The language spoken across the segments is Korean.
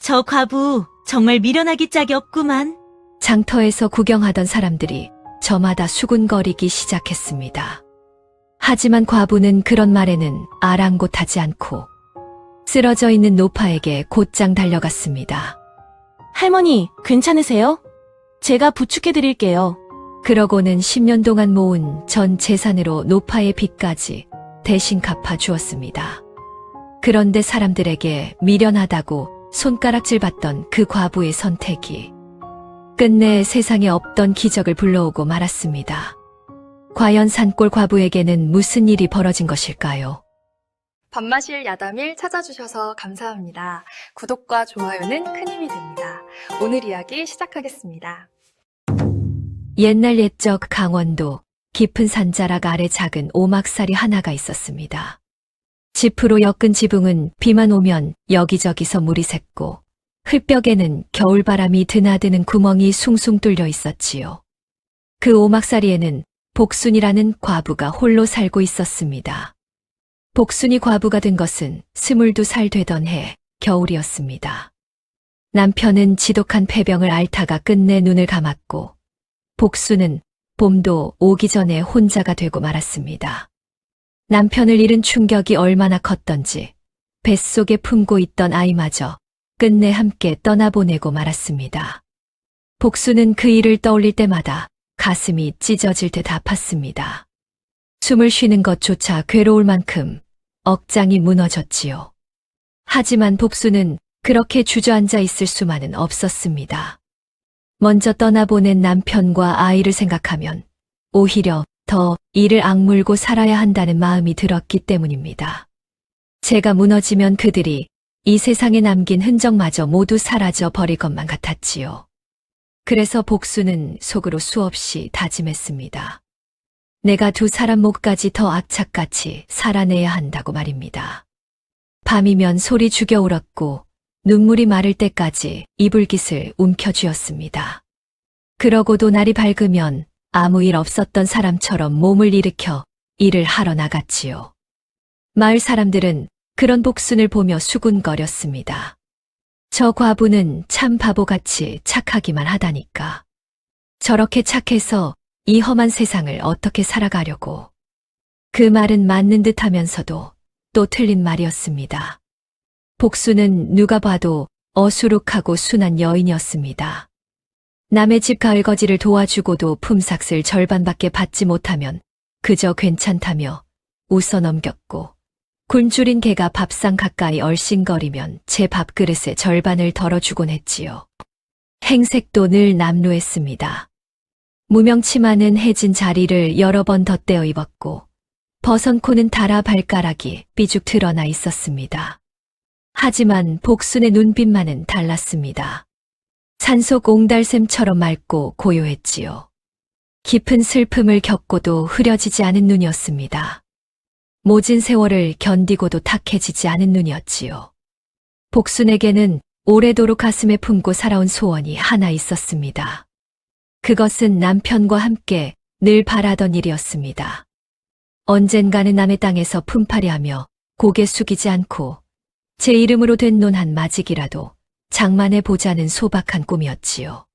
저 과부 정말 미련하기 짝이 없구만. 장터에서 구경하던 사람들이 저마다 수군거리기 시작했습니다. 하지만 과부는 그런 말에는 아랑곳하지 않고 쓰러져 있는 노파에게 곧장 달려갔습니다. 할머니, 괜찮으세요? 제가 부축해드릴게요. 그러고는 10년 동안 모은 전 재산으로 노파의 빚까지 대신 갚아 주었습니다. 그런데 사람들에게 미련하다고 손가락질 받던 그 과부의 선택이 끝내 세상에 없던 기적을 불러오고 말았습니다. 과연 산골 과부에게는 무슨 일이 벌어진 것일까요? 밤마실 야담일 찾아주셔서 감사합니다. 구독과 좋아요는 큰 힘이 됩니다. 오늘 이야기 시작하겠습니다. 옛날 옛적 강원도 깊은 산자락 아래 작은 오막살이 하나가 있었습니다. 짚으로 엮은 지붕은 비만 오면 여기저기서 물이 샜고 흙벽에는 겨울바람이 드나드는 구멍이 숭숭 뚫려 있었지요. 그 오막살이에는 복순이라는 과부가 홀로 살고 있었습니다. 복순이 과부가 된 것은 22살 되던 해 겨울이었습니다. 남편은 지독한 폐병을 앓다가 끝내 눈을 감았고 복순은 봄도 오기 전에 혼자가 되고 말았습니다. 남편을 잃은 충격이 얼마나 컸던지 뱃속에 품고 있던 아이마저 끝내 함께 떠나보내고 말았습니다. 복순은 그 일을 떠올릴 때마다 가슴이 찢어질 듯 아팠습니다. 숨을 쉬는 것조차 괴로울 만큼 억장이 무너졌지요. 하지만 복순은 그렇게 주저앉아 있을 수만은 없었습니다. 먼저 떠나보낸 남편과 아이를 생각하면 오히려 더 이를 악물고 살아야 한다는 마음이 들었기 때문입니다. 제가 무너지면 그들이 이 세상에 남긴 흔적마저 모두 사라져 버릴 것만 같았지요. 그래서 복순은 속으로 수없이 다짐했습니다. 내가 두 사람 목까지 더 악착같이 살아내야 한다고 말입니다. 밤이면 소리 죽여 울었고 눈물이 마를 때까지 이불깃을 움켜쥐었습니다. 그러고도 날이 밝으면 아무 일 없었던 사람처럼 몸을 일으켜 일을 하러 나갔지요. 마을 사람들은 그런 복순을 보며 수군거렸습니다. 저 과부는 참 바보같이 착하기만 하다니까. 저렇게 착해서 이 험한 세상을 어떻게 살아가려고. 그 말은 맞는 듯 하면서도 또 틀린 말이었습니다. 복순은 누가 봐도 어수룩하고 순한 여인이었습니다. 남의 집 가을거지를 도와주고도 품삯을 절반밖에 받지 못하면 그저 괜찮다며 웃어 넘겼고 굶주린 개가 밥상 가까이 얼씬거리면 제 밥그릇의 절반을 덜어주곤 했지요. 행색도 늘 남루했습니다. 무명 치마는 해진 자리를 여러 번 덧대어 입었고 버선 코는 달아 발가락이 삐죽 드러나 있었습니다. 하지만 복순의 눈빛만은 달랐습니다. 산속 옹달샘처럼 맑고 고요했지요. 깊은 슬픔을 겪고도 흐려지지 않은 눈이었습니다. 모진 세월을 견디고도 탁해지지 않은 눈이었지요. 복순에게는 오래도록 가슴에 품고 살아온 소원이 하나 있었습니다. 그것은 남편과 함께 늘 바라던 일이었습니다. 언젠가는 남의 땅에서 품팔이하며 고개 숙이지 않고 제 이름으로 된 논 한 마직이라도 장만해 보자는 소박한 꿈이었지요.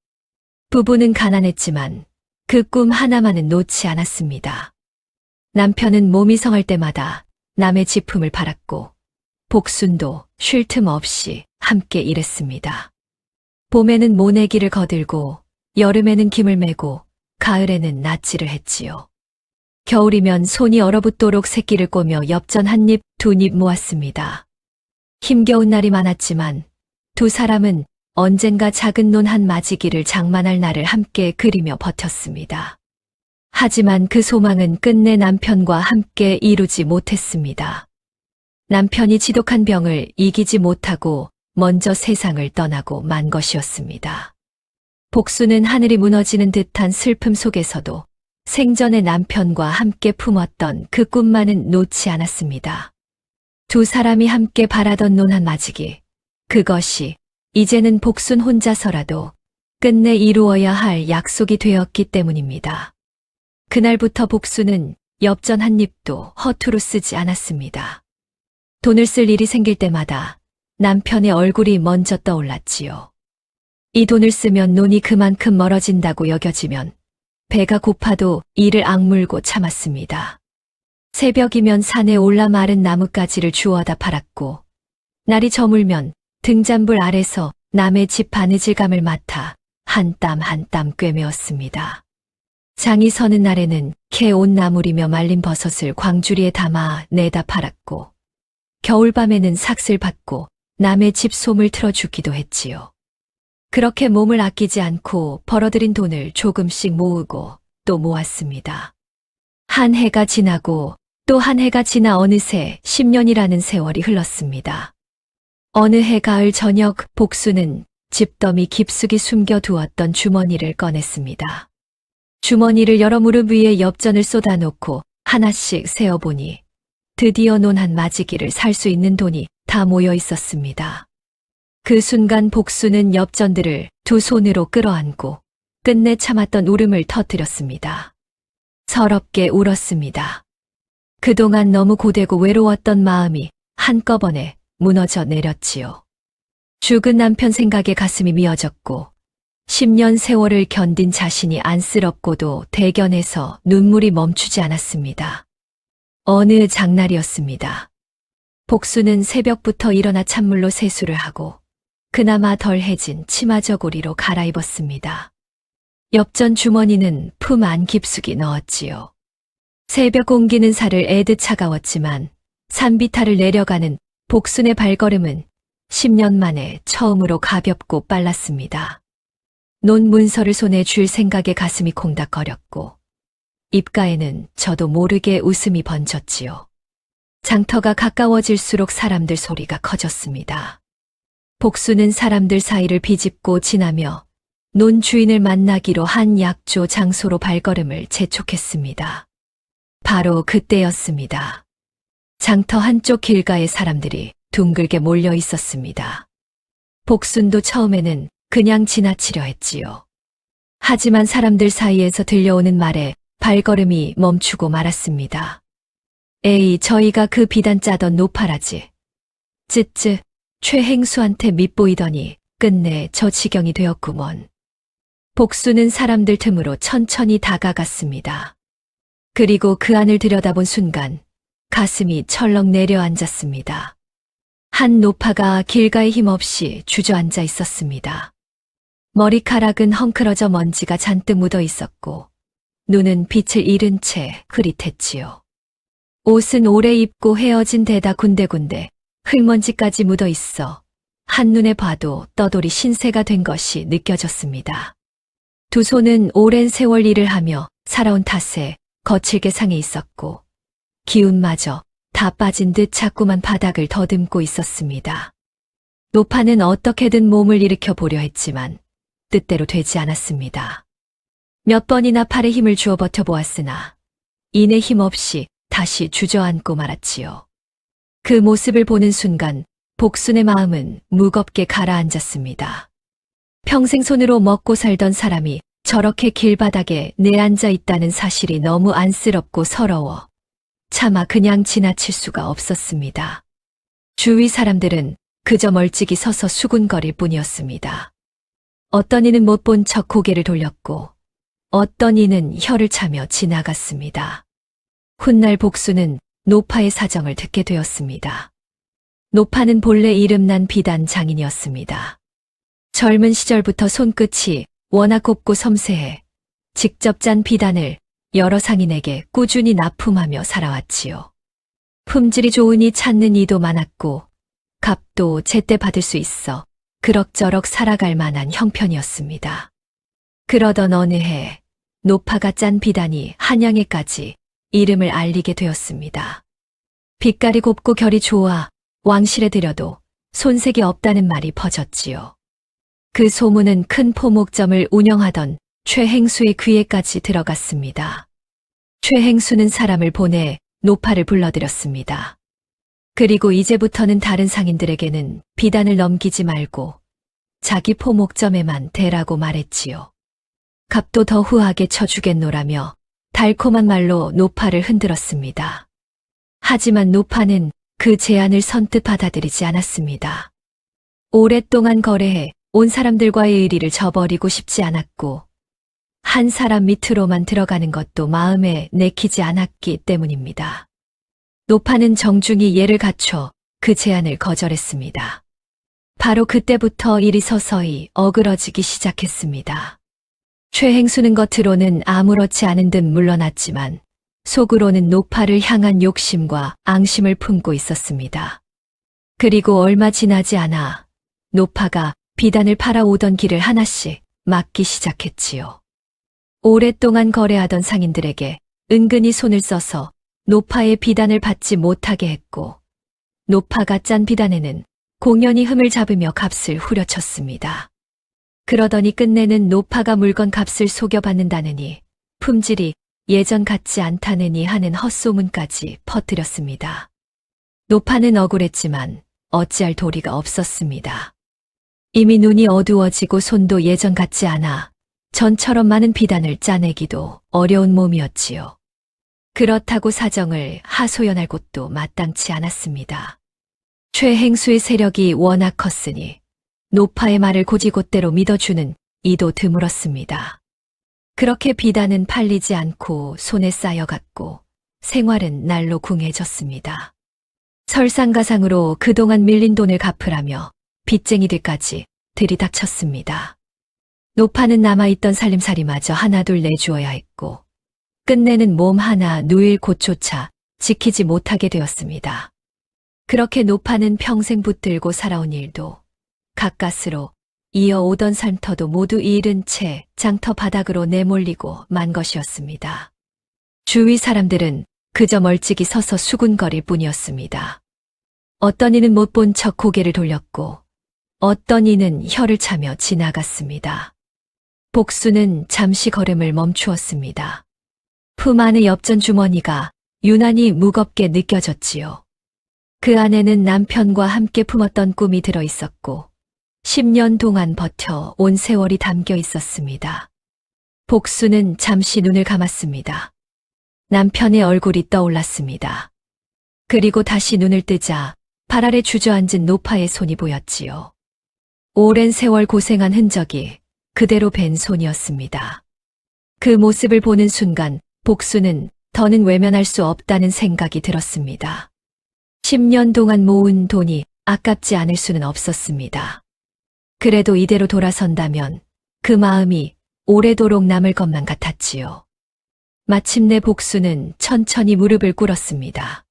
부부는 가난했지만 그 꿈 하나만은 놓지 않았습니다. 남편은 몸이 성할 때마다 남의 지품을 팔았고 복순도 쉴 틈 없이 함께 일했습니다. 봄에는 모내기를 거들고 여름에는 김을 메고 가을에는 낫지를 했지요. 겨울이면 손이 얼어붙도록 새끼를 꼬며 엽전 한 입, 두 입 모았습니다. 힘겨운 날이 많았지만 두 사람은 언젠가 작은 논 한 마지기를 장만할 날을 함께 그리며 버텼습니다. 하지만 그 소망은 끝내 남편과 함께 이루지 못했습니다. 남편이 지독한 병을 이기지 못하고 먼저 세상을 떠나고 만 것이었습니다. 복순은 하늘이 무너지는 듯한 슬픔 속에서도 생전에 남편과 함께 품었던 그 꿈만은 놓지 않았습니다. 두 사람이 함께 바라던 논 한 마지기, 그것이 이제는 복순 혼자서라도 끝내 이루어야 할 약속이 되었기 때문입니다. 그날부터 복순은 엽전 한 입도 허투루 쓰지 않았습니다. 돈을 쓸 일이 생길 때마다 남편의 얼굴이 먼저 떠올랐지요. 이 돈을 쓰면 논이 그만큼 멀어진다고 여겨지면 배가 고파도 이를 악물고 참았습니다. 새벽이면 산에 올라 마른 나뭇가지를 주워다 팔았고, 날이 저물면 등잔불 아래서 남의 집 바느질감을 맡아 한 땀 한 땀 꿰매었습니다. 장이 서는 날에는 캐 온 나물이며 말린 버섯을 광주리에 담아 내다 팔았고, 겨울밤에는 삭슬 받고 남의 집 솜을 틀어주기도 했지요. 그렇게 몸을 아끼지 않고 벌어들인 돈을 조금씩 모으고 또 모았습니다. 한 해가 지나고 또 한 해가 지나 어느새 10년이라는 세월이 흘렀습니다. 어느 해 가을 저녁 복수는 집더미 깊숙이 숨겨두었던 주머니를 꺼냈습니다. 주머니를 열어 무릎 위에 엽전을 쏟아놓고 하나씩 세어보니 드디어 논 한 마지기를 살 수 있는 돈이 다 모여 있었습니다. 그 순간 복수는 엽전들을 두 손으로 끌어안고 끝내 참았던 울음을 터뜨렸습니다. 서럽게 울었습니다. 그동안 너무 고되고 외로웠던 마음이 한꺼번에 무너져 내렸지요. 죽은 남편 생각에 가슴이 미어졌고 10년 세월을 견딘 자신이 안쓰럽고도 대견해서 눈물이 멈추지 않았습니다. 어느 장날이었습니다. 복수는 새벽부터 일어나 찬물로 세수를 하고 그나마 덜 해진 치마 저고리로 갈아입었습니다. 엽전 주머니는 품 안 깊숙이 넣었지요. 새벽 공기는 살을 애듯 차가웠지만 산비탈을 내려가는 복순의 발걸음은 10년 만에 처음으로 가볍고 빨랐습니다. 논 문서를 손에 쥘 생각에 가슴이 콩닥거렸고 입가에는 저도 모르게 웃음이 번졌지요. 장터가 가까워질수록 사람들 소리가 커졌습니다. 복수는 사람들 사이를 비집고 지나며 논 주인을 만나기로 한 약조 장소로 발걸음을 재촉했습니다. 바로 그때였습니다. 장터 한쪽 길가에 사람들이 둥글게 몰려 있었습니다. 복순도 처음에는 그냥 지나치려 했지요. 하지만 사람들 사이에서 들려오는 말에 발걸음이 멈추고 말았습니다. 에이, 저희가 그 비단 짜던 노파라지. 쯧쯧, 최행수한테 밉보이더니 끝내 저 지경이 되었구먼. 복수는 사람들 틈으로 천천히 다가갔습니다. 그리고 그 안을 들여다본 순간 가슴이 철렁 내려앉았습니다. 한 노파가 길가에 힘없이 주저앉아 있었습니다. 머리카락은 헝클어져 먼지가 잔뜩 묻어 있었고 눈은 빛을 잃은 채 흐릿했지요. 옷은 오래 입고 헤어진 데다 군데군데 흙먼지까지 묻어 있어 한눈에 봐도 떠돌이 신세가 된 것이 느껴졌습니다. 두 손은 오랜 세월 일을 하며 살아온 탓에 거칠게 상해 있었고 기운마저 다 빠진 듯 자꾸만 바닥을 더듬고 있었습니다. 노파는 어떻게든 몸을 일으켜 보려 했지만 뜻대로 되지 않았습니다. 몇 번이나 팔에 힘을 주어 버텨보았으나 이내 힘없이 다시 주저앉고 말았지요. 그 모습을 보는 순간 복순의 마음은 무겁게 가라앉았습니다. 평생 손으로 먹고 살던 사람이 저렇게 길바닥에 내앉아 있다는 사실이 너무 안쓰럽고 서러워 차마 그냥 지나칠 수가 없었습니다. 주위 사람들은 그저 멀찍이 서서 수군거릴 뿐이었습니다. 어떤 이는 못 본 척 고개를 돌렸고 어떤 이는 혀를 차며 지나갔습니다. 훗날 복수는 노파의 사정을 듣게 되었습니다. 노파는 본래 이름난 비단 장인이었습니다. 젊은 시절부터 손끝이 워낙 곱고 섬세해 직접 짠 비단을 여러 상인에게 꾸준히 납품하며 살아왔지요. 품질이 좋으니 찾는 이도 많았고 값도 제때 받을 수 있어 그럭저럭 살아갈 만한 형편이었습니다. 그러던 어느 해 노파가 짠 비단이 한양에까지 이름을 알리게 되었습니다. 빛깔이 곱고 결이 좋아 왕실에 들여도 손색이 없다는 말이 퍼졌지요. 그 소문은 큰 포목점을 운영하던 최행수의 귀에까지 들어갔습니다. 최행수는 사람을 보내 노파를 불러들였습니다. 그리고 이제부터는 다른 상인들에게는 비단을 넘기지 말고 자기 포목점에만 대라고 말했지요. 값도 더 후하게 쳐주겠노라며 달콤한 말로 노파를 흔들었습니다. 하지만 노파는 그 제안을 선뜻 받아들이지 않았습니다. 오랫동안 거래해 온 사람들과의 의리를 저버리고 싶지 않았고, 한 사람 밑으로만 들어가는 것도 마음에 내키지 않았기 때문입니다. 노파는 정중히 예를 갖춰 그 제안을 거절했습니다. 바로 그때부터 일이 서서히 어그러지기 시작했습니다. 최행수는 겉으로는 아무렇지 않은 듯 물러났지만 속으로는 노파를 향한 욕심과 앙심을 품고 있었습니다. 그리고 얼마 지나지 않아 노파가 비단을 팔아오던 길을 하나씩 막기 시작했지요. 오랫동안 거래하던 상인들에게 은근히 손을 써서 노파의 비단을 받지 못하게 했고, 노파가 짠 비단에는 공연히 흠을 잡으며 값을 후려쳤습니다. 그러더니 끝내는 노파가 물건 값을 속여받는다느니 품질이 예전 같지 않다느니 하는 헛소문까지 퍼뜨렸습니다. 노파는 억울했지만 어찌할 도리가 없었습니다. 이미 눈이 어두워지고 손도 예전 같지 않아 전처럼 많은 비단을 짜내기도 어려운 몸이었지요. 그렇다고 사정을 하소연할 곳도 마땅치 않았습니다. 최행수의 세력이 워낙 컸으니 노파의 말을 곧이곧대로 믿어주는 이도 드물었습니다. 그렇게 비단은 팔리지 않고 손에 쌓여갔고 생활은 날로 궁해졌습니다. 설상가상으로 그동안 밀린 돈을 갚으라며 빚쟁이들까지 들이닥쳤습니다. 노파는 남아있던 살림살이마저 하나둘 내주어야 했고 끝내는 몸 하나 누일 곳조차 지키지 못하게 되었습니다. 그렇게 노파는 평생 붙들고 살아온 일도 가까스로 이어오던 삶터도 모두 잃은 채 장터 바닥으로 내몰리고 만 것이었습니다. 주위 사람들은 그저 멀찍이 서서 수군거릴 뿐이었습니다. 어떤 이는 못 본 척 고개를 돌렸고 어떤 이는 혀를 차며 지나갔습니다. 복수는 잠시 걸음을 멈추었습니다. 품 안의 엽전 주머니가 유난히 무겁게 느껴졌지요. 그 안에는 남편과 함께 품었던 꿈이 들어 있었고 10년 동안 버텨 온 세월이 담겨 있었습니다. 복수는 잠시 눈을 감았습니다. 남편의 얼굴이 떠올랐습니다. 그리고 다시 눈을 뜨자 발 아래 주저앉은 노파의 손이 보였지요. 오랜 세월 고생한 흔적이 그대로 벤 손이었습니다. 그 모습을 보는 순간 복수는 더는 외면할 수 없다는 생각이 들었습니다. 10년 동안 모은 돈이 아깝지 않을 수는 없었습니다. 그래도 이대로 돌아선다면 그 마음이 오래도록 남을 것만 같았지요. 마침내 복수는 천천히 무릎을 꿇었습니다.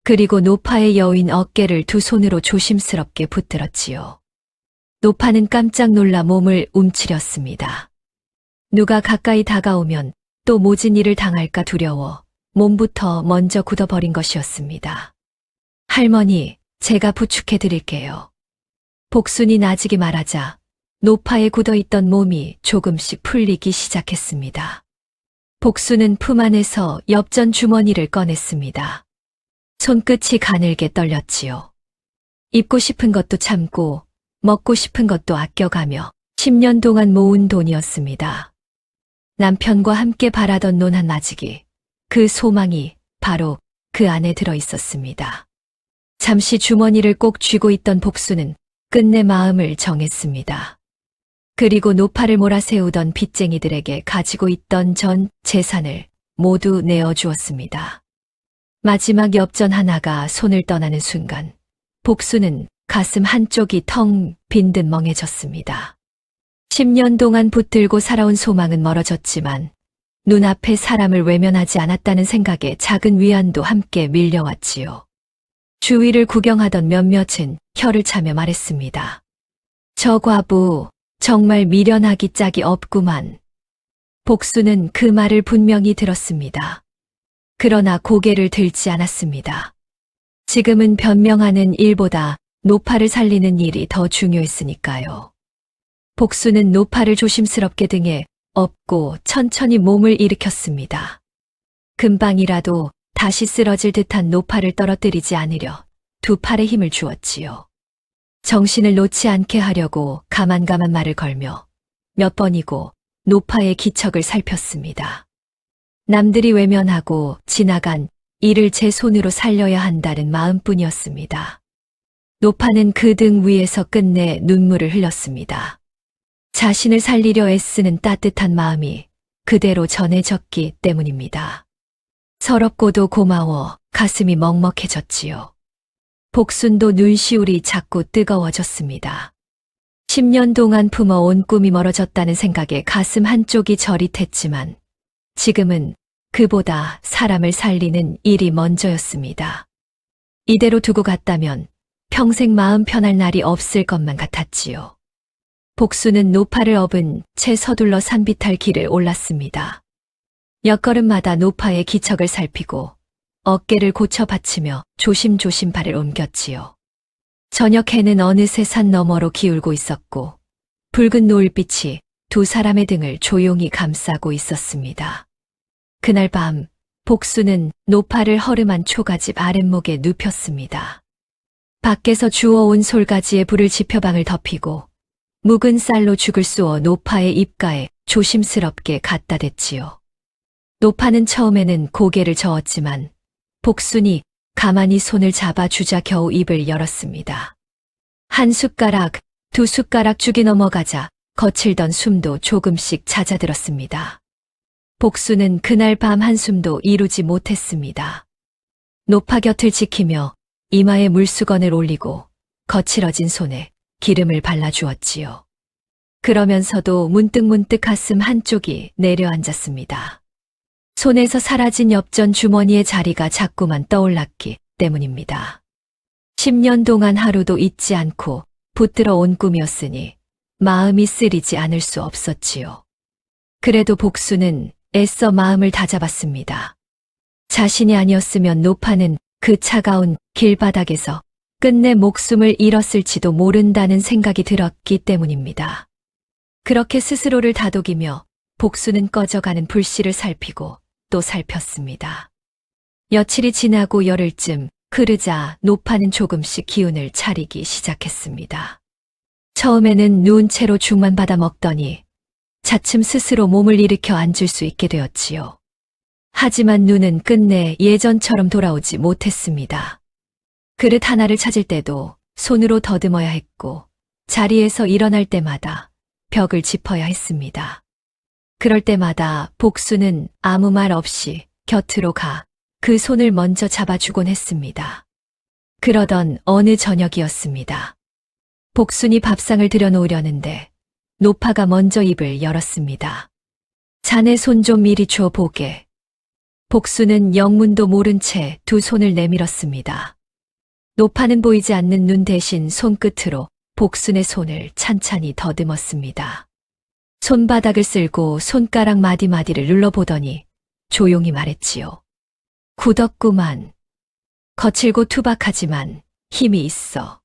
그리고 노파의 여인 어깨를 두 손으로 조심스럽게 붙들었지요. 노파는 깜짝 놀라 몸을 움츠렸습니다. 누가 가까이 다가오면 또 모진 일을 당할까 두려워 몸부터 먼저 굳어버린 것이었습니다. 할머니, 제가 부축해 드릴게요. 복순이 나지기 말하자 노파에 굳어있던 몸이 조금씩 풀리기 시작했습니다. 복수는 품 안에서 엽전 주머니를 꺼냈습니다. 손끝이 가늘게 떨렸지요. 입고 싶은 것도 참고 먹고 싶은 것도 아껴가며 10년 동안 모은 돈이었습니다. 남편과 함께 바라던 논한 나직이 그 소망이 바로 그 안에 들어 있었습니다. 잠시 주머니를 꼭 쥐고 있던 복수는 끝내 마음을 정했습니다. 그리고 노파를 몰아세우던 빚쟁이들에게 가지고 있던 전 재산을 모두 내어주었습니다. 마지막 엽전 하나가 손을 떠나는 순간 복수는 가슴 한쪽이 텅 빈 듯 멍해졌습니다. 10년 동안 붙들고 살아온 소망은 멀어졌지만 눈앞에 사람을 외면하지 않았다는 생각에 작은 위안도 함께 밀려왔지요. 주위를 구경하던 몇몇은 혀를 차며 말했습니다. 저 과부 정말 미련하기 짝이 없구만. 복수는 그 말을 분명히 들었습니다. 그러나 고개를 들지 않았습니다. 지금은 변명하는 일보다 노파를 살리는 일이 더 중요했으니까요. 복수는 노파를 조심스럽게 등에 업고 천천히 몸을 일으켰습니다. 금방이라도 다시 쓰러질 듯한 노파를 떨어뜨리지 않으려 두 팔에 힘을 주었지요. 정신을 놓지 않게 하려고 가만가만 말을 걸며 몇 번이고 노파의 기척을 살폈습니다. 남들이 외면하고 지나간 이를 제 손으로 살려야 한다는 마음뿐이었습니다. 노파는 그 등 위에서 끝내 눈물을 흘렸습니다. 자신을 살리려 애쓰는 따뜻한 마음이 그대로 전해졌기 때문입니다. 서럽고도 고마워 가슴이 먹먹해졌지요. 복순도 눈시울이 자꾸 뜨거워졌습니다. 10년 동안 품어온 꿈이 멀어졌다는 생각에 가슴 한쪽이 저릿했지만 지금은 그보다 사람을 살리는 일이 먼저였습니다. 이대로 두고 갔다면 평생 마음 편할 날이 없을 것만 같았지요. 복수는 노파를 업은 채 서둘러 산비탈 길을 올랐습니다. 몇 걸음마다 노파의 기척을 살피고 어깨를 고쳐 받치며 조심조심 발을 옮겼지요. 저녁 해는 어느새 산 너머로 기울고 있었고 붉은 노을빛이 두 사람의 등을 조용히 감싸고 있었습니다. 그날 밤 복수는 노파를 허름한 초가집 아랫목에 눕혔습니다. 밖에서 주워온 솔가지에 불을 지펴 방을 덮이고 묵은 쌀로 죽을 쏘어 노파의 입가에 조심스럽게 갖다 댔지요. 노파는 처음에는 고개를 저었지만 복순이 가만히 손을 잡아주자 겨우 입을 열었습니다. 한 숟가락, 두 숟가락 죽이 넘어가자 거칠던 숨도 조금씩 잦아들었습니다. 복수는 그날 밤 한숨도 이루지 못했습니다. 노파 곁을 지키며 이마에 물수건을 올리고 거칠어진 손에 기름을 발라주었지요. 그러면서도 문득문득 가슴 한쪽이 내려앉았습니다. 손에서 사라진 엽전 주머니의 자리가 자꾸만 떠올랐기 때문입니다. 10년 동안 하루도 잊지 않고 붙들어 온 꿈이었으니 마음이 쓰리지 않을 수 없었지요. 그래도 복수는 애써 마음을 다잡았습니다. 자신이 아니었으면 노파는 그 차가운 길바닥에서 끝내 목숨을 잃었을지도 모른다는 생각이 들었기 때문입니다. 그렇게 스스로를 다독이며 복수는 꺼져가는 불씨를 살피고 또 살폈습니다. 며칠이 지나고 열흘쯤 흐르자 노파는 조금씩 기운을 차리기 시작했습니다. 처음에는 누운 채로 죽만 받아 먹더니 차츰 스스로 몸을 일으켜 앉을 수 있게 되었지요. 하지만 눈은 끝내 예전처럼 돌아오지 못했습니다. 그릇 하나를 찾을 때도 손으로 더듬어야 했고 자리에서 일어날 때마다 벽을 짚어야 했습니다. 그럴 때마다 복수는 아무 말 없이 곁으로 가 그 손을 먼저 잡아주곤 했습니다. 그러던 어느 저녁이었습니다. 복순이 밥상을 들여놓으려는데 노파가 먼저 입을 열었습니다. 자네 손 좀 이리 줘 보게. 복수는 영문도 모른 채 두 손을 내밀었습니다. 노파는 보이지 않는 눈 대신 손끝으로 복순의 손을 찬찬히 더듬었습니다. 손바닥을 쓸고 손가락 마디마디를 눌러보더니 조용히 말했지요. 굳었구만. 거칠고 투박하지만 힘이 있어.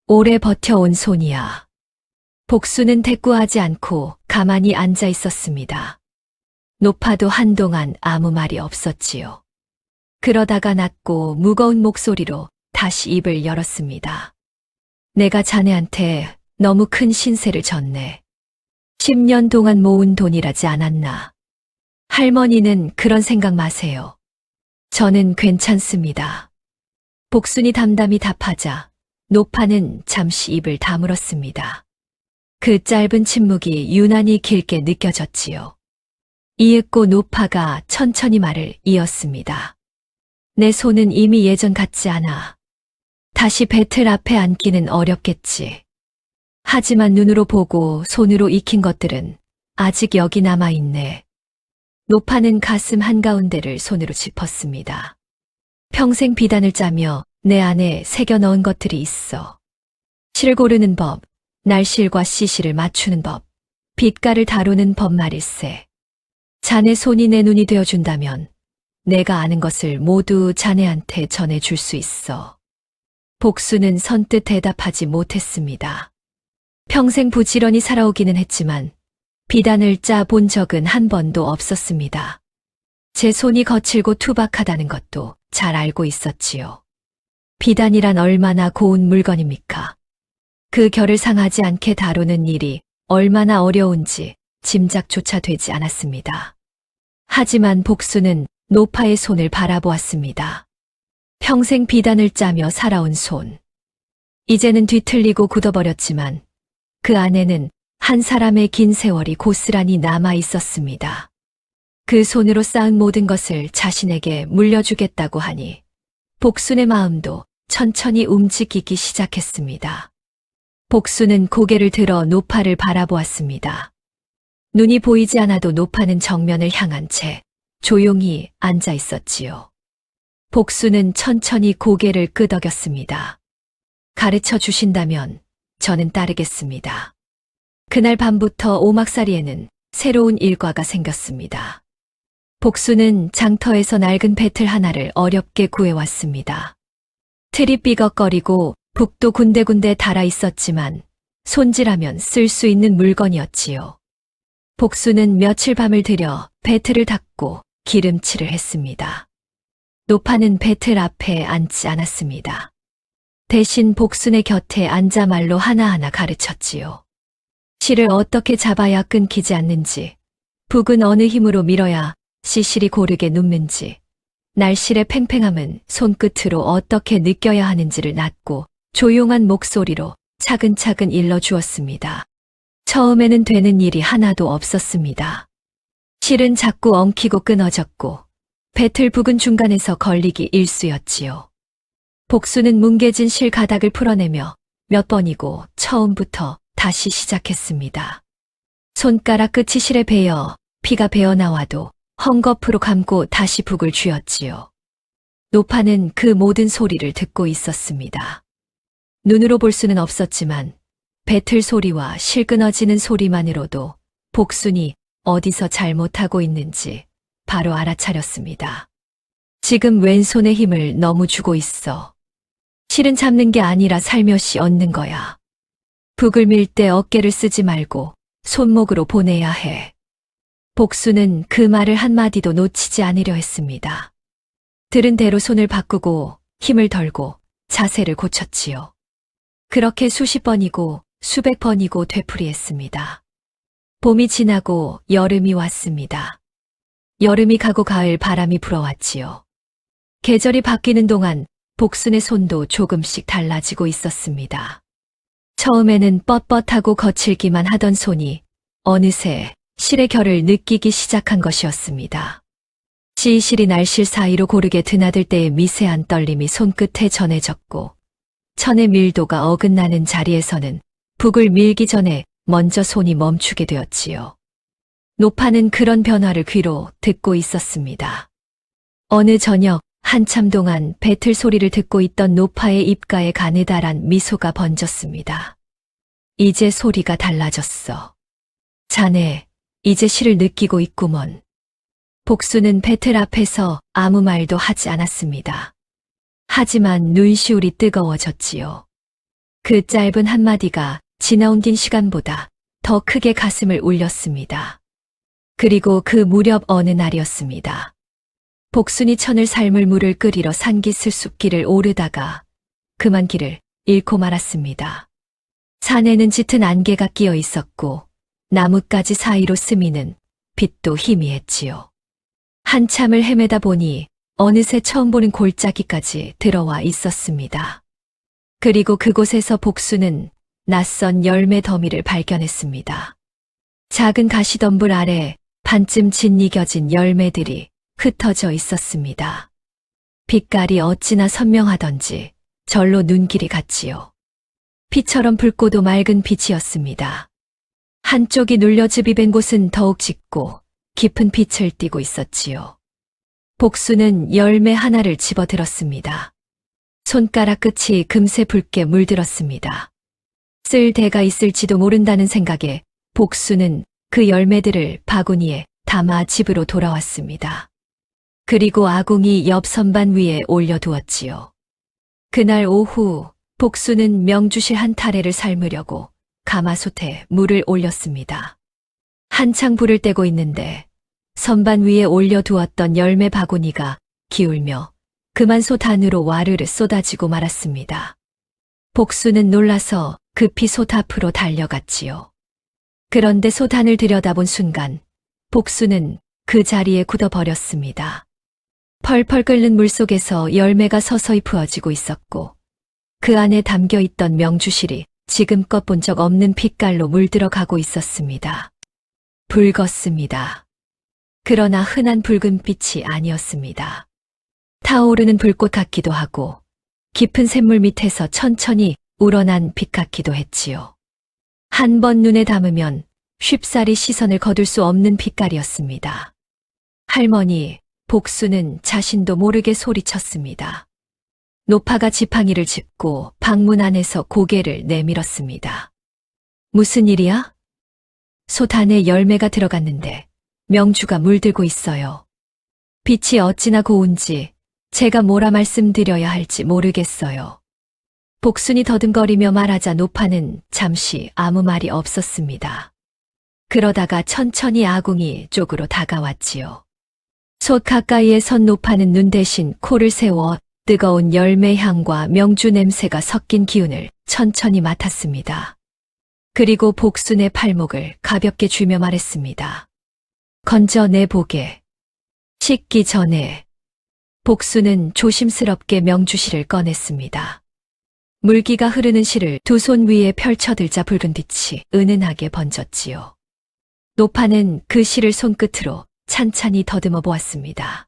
오래 버텨온 손이야. 복수는 대꾸하지 않고 가만히 앉아 있었습니다. 노파도 한동안 아무 말이 없었지요. 그러다가 낮고 무거운 목소리로 다시 입을 열었습니다. 내가 자네한테 너무 큰 신세를 졌네. 10년 동안 모은 돈이라지 않았나. 할머니는 그런 생각 마세요. 저는 괜찮습니다. 복순이 담담히 답하자 노파는 잠시 입을 다물었습니다. 그 짧은 침묵이 유난히 길게 느껴졌지요. 이윽고 노파가 천천히 말을 이었습니다. 내 손은 이미 예전 같지 않아. 다시 배틀 앞에 앉기는 어렵겠지. 하지만 눈으로 보고 손으로 익힌 것들은 아직 여기 남아있네. 노파는 가슴 한가운데를 손으로 짚었습니다. 평생 비단을 짜며 내 안에 새겨 넣은 것들이 있어. 실 고르는 법, 날실과 시실을 맞추는 법, 빛깔을 다루는 법 말일세. 자네 손이 내 눈이 되어준다면 내가 아는 것을 모두 자네한테 전해줄 수 있어. 복수는 선뜻 대답하지 못했습니다. 평생 부지런히 살아오기는 했지만 비단을 짜 본 적은 한 번도 없었습니다. 제 손이 거칠고 투박하다는 것도 잘 알고 있었지요. 비단이란 얼마나 고운 물건입니까? 그 결을 상하지 않게 다루는 일이 얼마나 어려운지 짐작조차 되지 않았습니다. 하지만 복수는 노파의 손을 바라보았습니다. 평생 비단을 짜며 살아온 손. 이제는 뒤틀리고 굳어버렸지만 그 안에는 한 사람의 긴 세월이 고스란히 남아 있었습니다. 그 손으로 쌓은 모든 것을 자신에게 물려주겠다고 하니 복순의 마음도 천천히 움직이기 시작했습니다. 복순은 고개를 들어 노파를 바라보았습니다. 눈이 보이지 않아도 노파는 정면을 향한 채 조용히 앉아 있었지요. 복순은 천천히 고개를 끄덕였습니다. 가르쳐 주신다면 저는 따르겠습니다. 그날 밤부터 오막사리에는 새로운 일과가 생겼습니다. 복순은 장터에서 낡은 배틀 하나를 어렵게 구해왔습니다. 틀이 삐걱거리고 북도 군데군데 달아 있었지만 손질하면 쓸 수 있는 물건이었지요. 복순은 며칠 밤을 들여 배틀을 닦고 기름칠을 했습니다. 노파는 배틀 앞에 앉지 않았습니다. 대신 복순의 곁에 앉아 말로 하나하나 가르쳤지요. 실을 어떻게 잡아야 끊기지 않는지, 북은 어느 힘으로 밀어야 시실이 고르게 눕는지, 날실의 팽팽함은 손끝으로 어떻게 느껴야 하는지를 낮고 조용한 목소리로 차근차근 일러주었습니다. 처음에는 되는 일이 하나도 없었습니다. 실은 자꾸 엉키고 끊어졌고 배틀 북은 중간에서 걸리기 일쑤였지요. 복순은 뭉개진 실 가닥을 풀어내며 몇 번이고 처음부터 다시 시작했습니다. 손가락 끝이 실에 베어 피가 배어나와도 헝겊으로 감고 다시 북을 쥐었지요. 노파는 그 모든 소리를 듣고 있었습니다. 눈으로 볼 수는 없었지만 배틀 소리와 실 끊어지는 소리만으로도 복순이 어디서 잘못하고 있는지 바로 알아차렸습니다. 지금 왼손의 힘을 너무 주고 있어. 실은 잡는 게 아니라 살며시 얻는 거야. 북을 밀 때 어깨를 쓰지 말고 손목으로 보내야 해. 복순은 그 말을 한마디도 놓치지 않으려 했습니다. 들은 대로 손을 바꾸고 힘을 덜고 자세를 고쳤지요. 그렇게 수십 번이고 수백 번이고 되풀이했습니다. 봄이 지나고 여름이 왔습니다. 여름이 가고 가을 바람이 불어왔지요. 계절이 바뀌는 동안 복순의 손도 조금씩 달라지고 있었습니다. 처음에는 뻣뻣하고 거칠기만 하던 손이 어느새 실의 결을 느끼기 시작한 것이었습니다. 시실이 날실 사이로 고르게 드나들 때의 미세한 떨림이 손끝에 전해졌고 천의 밀도가 어긋나는 자리에서는 북을 밀기 전에 먼저 손이 멈추게 되었지요. 노파는 그런 변화를 귀로 듣고 있었습니다. 어느 저녁 한참 동안 배틀 소리를 듣고 있던 노파의 입가에 가느다란 미소가 번졌습니다. 이제 소리가 달라졌어. 자네, 이제 실을 느끼고 있구먼. 복순은 배틀 앞에서 아무 말도 하지 않았습니다. 하지만 눈시울이 뜨거워졌지요. 그 짧은 한마디가 지나온 긴 시간보다 더 크게 가슴을 울렸습니다. 그리고 그 무렵 어느 날이었습니다. 복순이 천을 삶을 물을 끓이러 산기슭 숲길을 오르다가 그만 길을 잃고 말았습니다. 산에는 짙은 안개가 끼어 있었고 나뭇가지 사이로 스미는 빛도 희미했지요. 한참을 헤매다 보니 어느새 처음 보는 골짜기까지 들어와 있었습니다. 그리고 그곳에서 복순은 낯선 열매 더미를 발견했습니다. 작은 가시덤불 아래 반쯤 짓이겨진 열매들이 흩어져 있었습니다. 빛깔이 어찌나 선명하던지 절로 눈길이 갔지요. 피처럼 붉고도 맑은 빛이었습니다. 한쪽이 눌려즙이 밴 곳은 더욱 짙고 깊은 빛을 띠고 있었지요. 복순은 열매 하나를 집어들었습니다. 손가락 끝이 금세 붉게 물들었습니다. 쓸 대가 있을지도 모른다는 생각에 복순은 그 열매들을 바구니에 담아 집으로 돌아왔습니다. 그리고 아궁이 옆 선반 위에 올려두었지요. 그날 오후 복순은 명주실 한 타래를 삶으려고 가마솥에 물을 올렸습니다. 한창 불을 떼고 있는데 선반 위에 올려두었던 열매 바구니가 기울며 그만 솥 안으로 와르르 쏟아지고 말았습니다. 복순은 놀라서 급히 솥 앞으로 달려갔지요. 그런데 솥 안을 들여다본 순간 복순은 그 자리에 굳어버렸습니다. 펄펄 끓는 물 속에서 열매가 서서히 부어지고 있었고 그 안에 담겨 있던 명주실이 지금껏 본 적 없는 빛깔로 물들어가고 있었습니다. 붉었습니다. 그러나 흔한 붉은 빛이 아니었습니다. 타오르는 불꽃 같기도 하고 깊은 샘물 밑에서 천천히 우러난 빛 같기도 했지요. 한 번 눈에 담으면 쉽사리 시선을 거둘 수 없는 빛깔이었습니다. 할머니, 복수는 자신도 모르게 소리쳤습니다. 노파가 지팡이를 짚고 방문 안에서 고개를 내밀었습니다. 무슨 일이야? 솥 안에 열매가 들어갔는데 명주가 물들고 있어요. 빛이 어찌나 고운지 제가 뭐라 말씀드려야 할지 모르겠어요. 복순이 더듬거리며 말하자 노파는 잠시 아무 말이 없었습니다. 그러다가 천천히 아궁이 쪽으로 다가왔지요. 솥 가까이에 선 노파는 눈 대신 코를 세워 뜨거운 열매 향과 명주 냄새가 섞인 기운을 천천히 맡았습니다. 그리고 복순의 팔목을 가볍게 쥐며 말했습니다. 건져 내보게. 식기 전에 복순은 조심스럽게 명주실을 꺼냈습니다. 물기가 흐르는 실을 두 손 위에 펼쳐들자 붉은 빛이 은은하게 번졌지요. 노파는 그 실을 손끝으로 찬찬히 더듬어 보았습니다.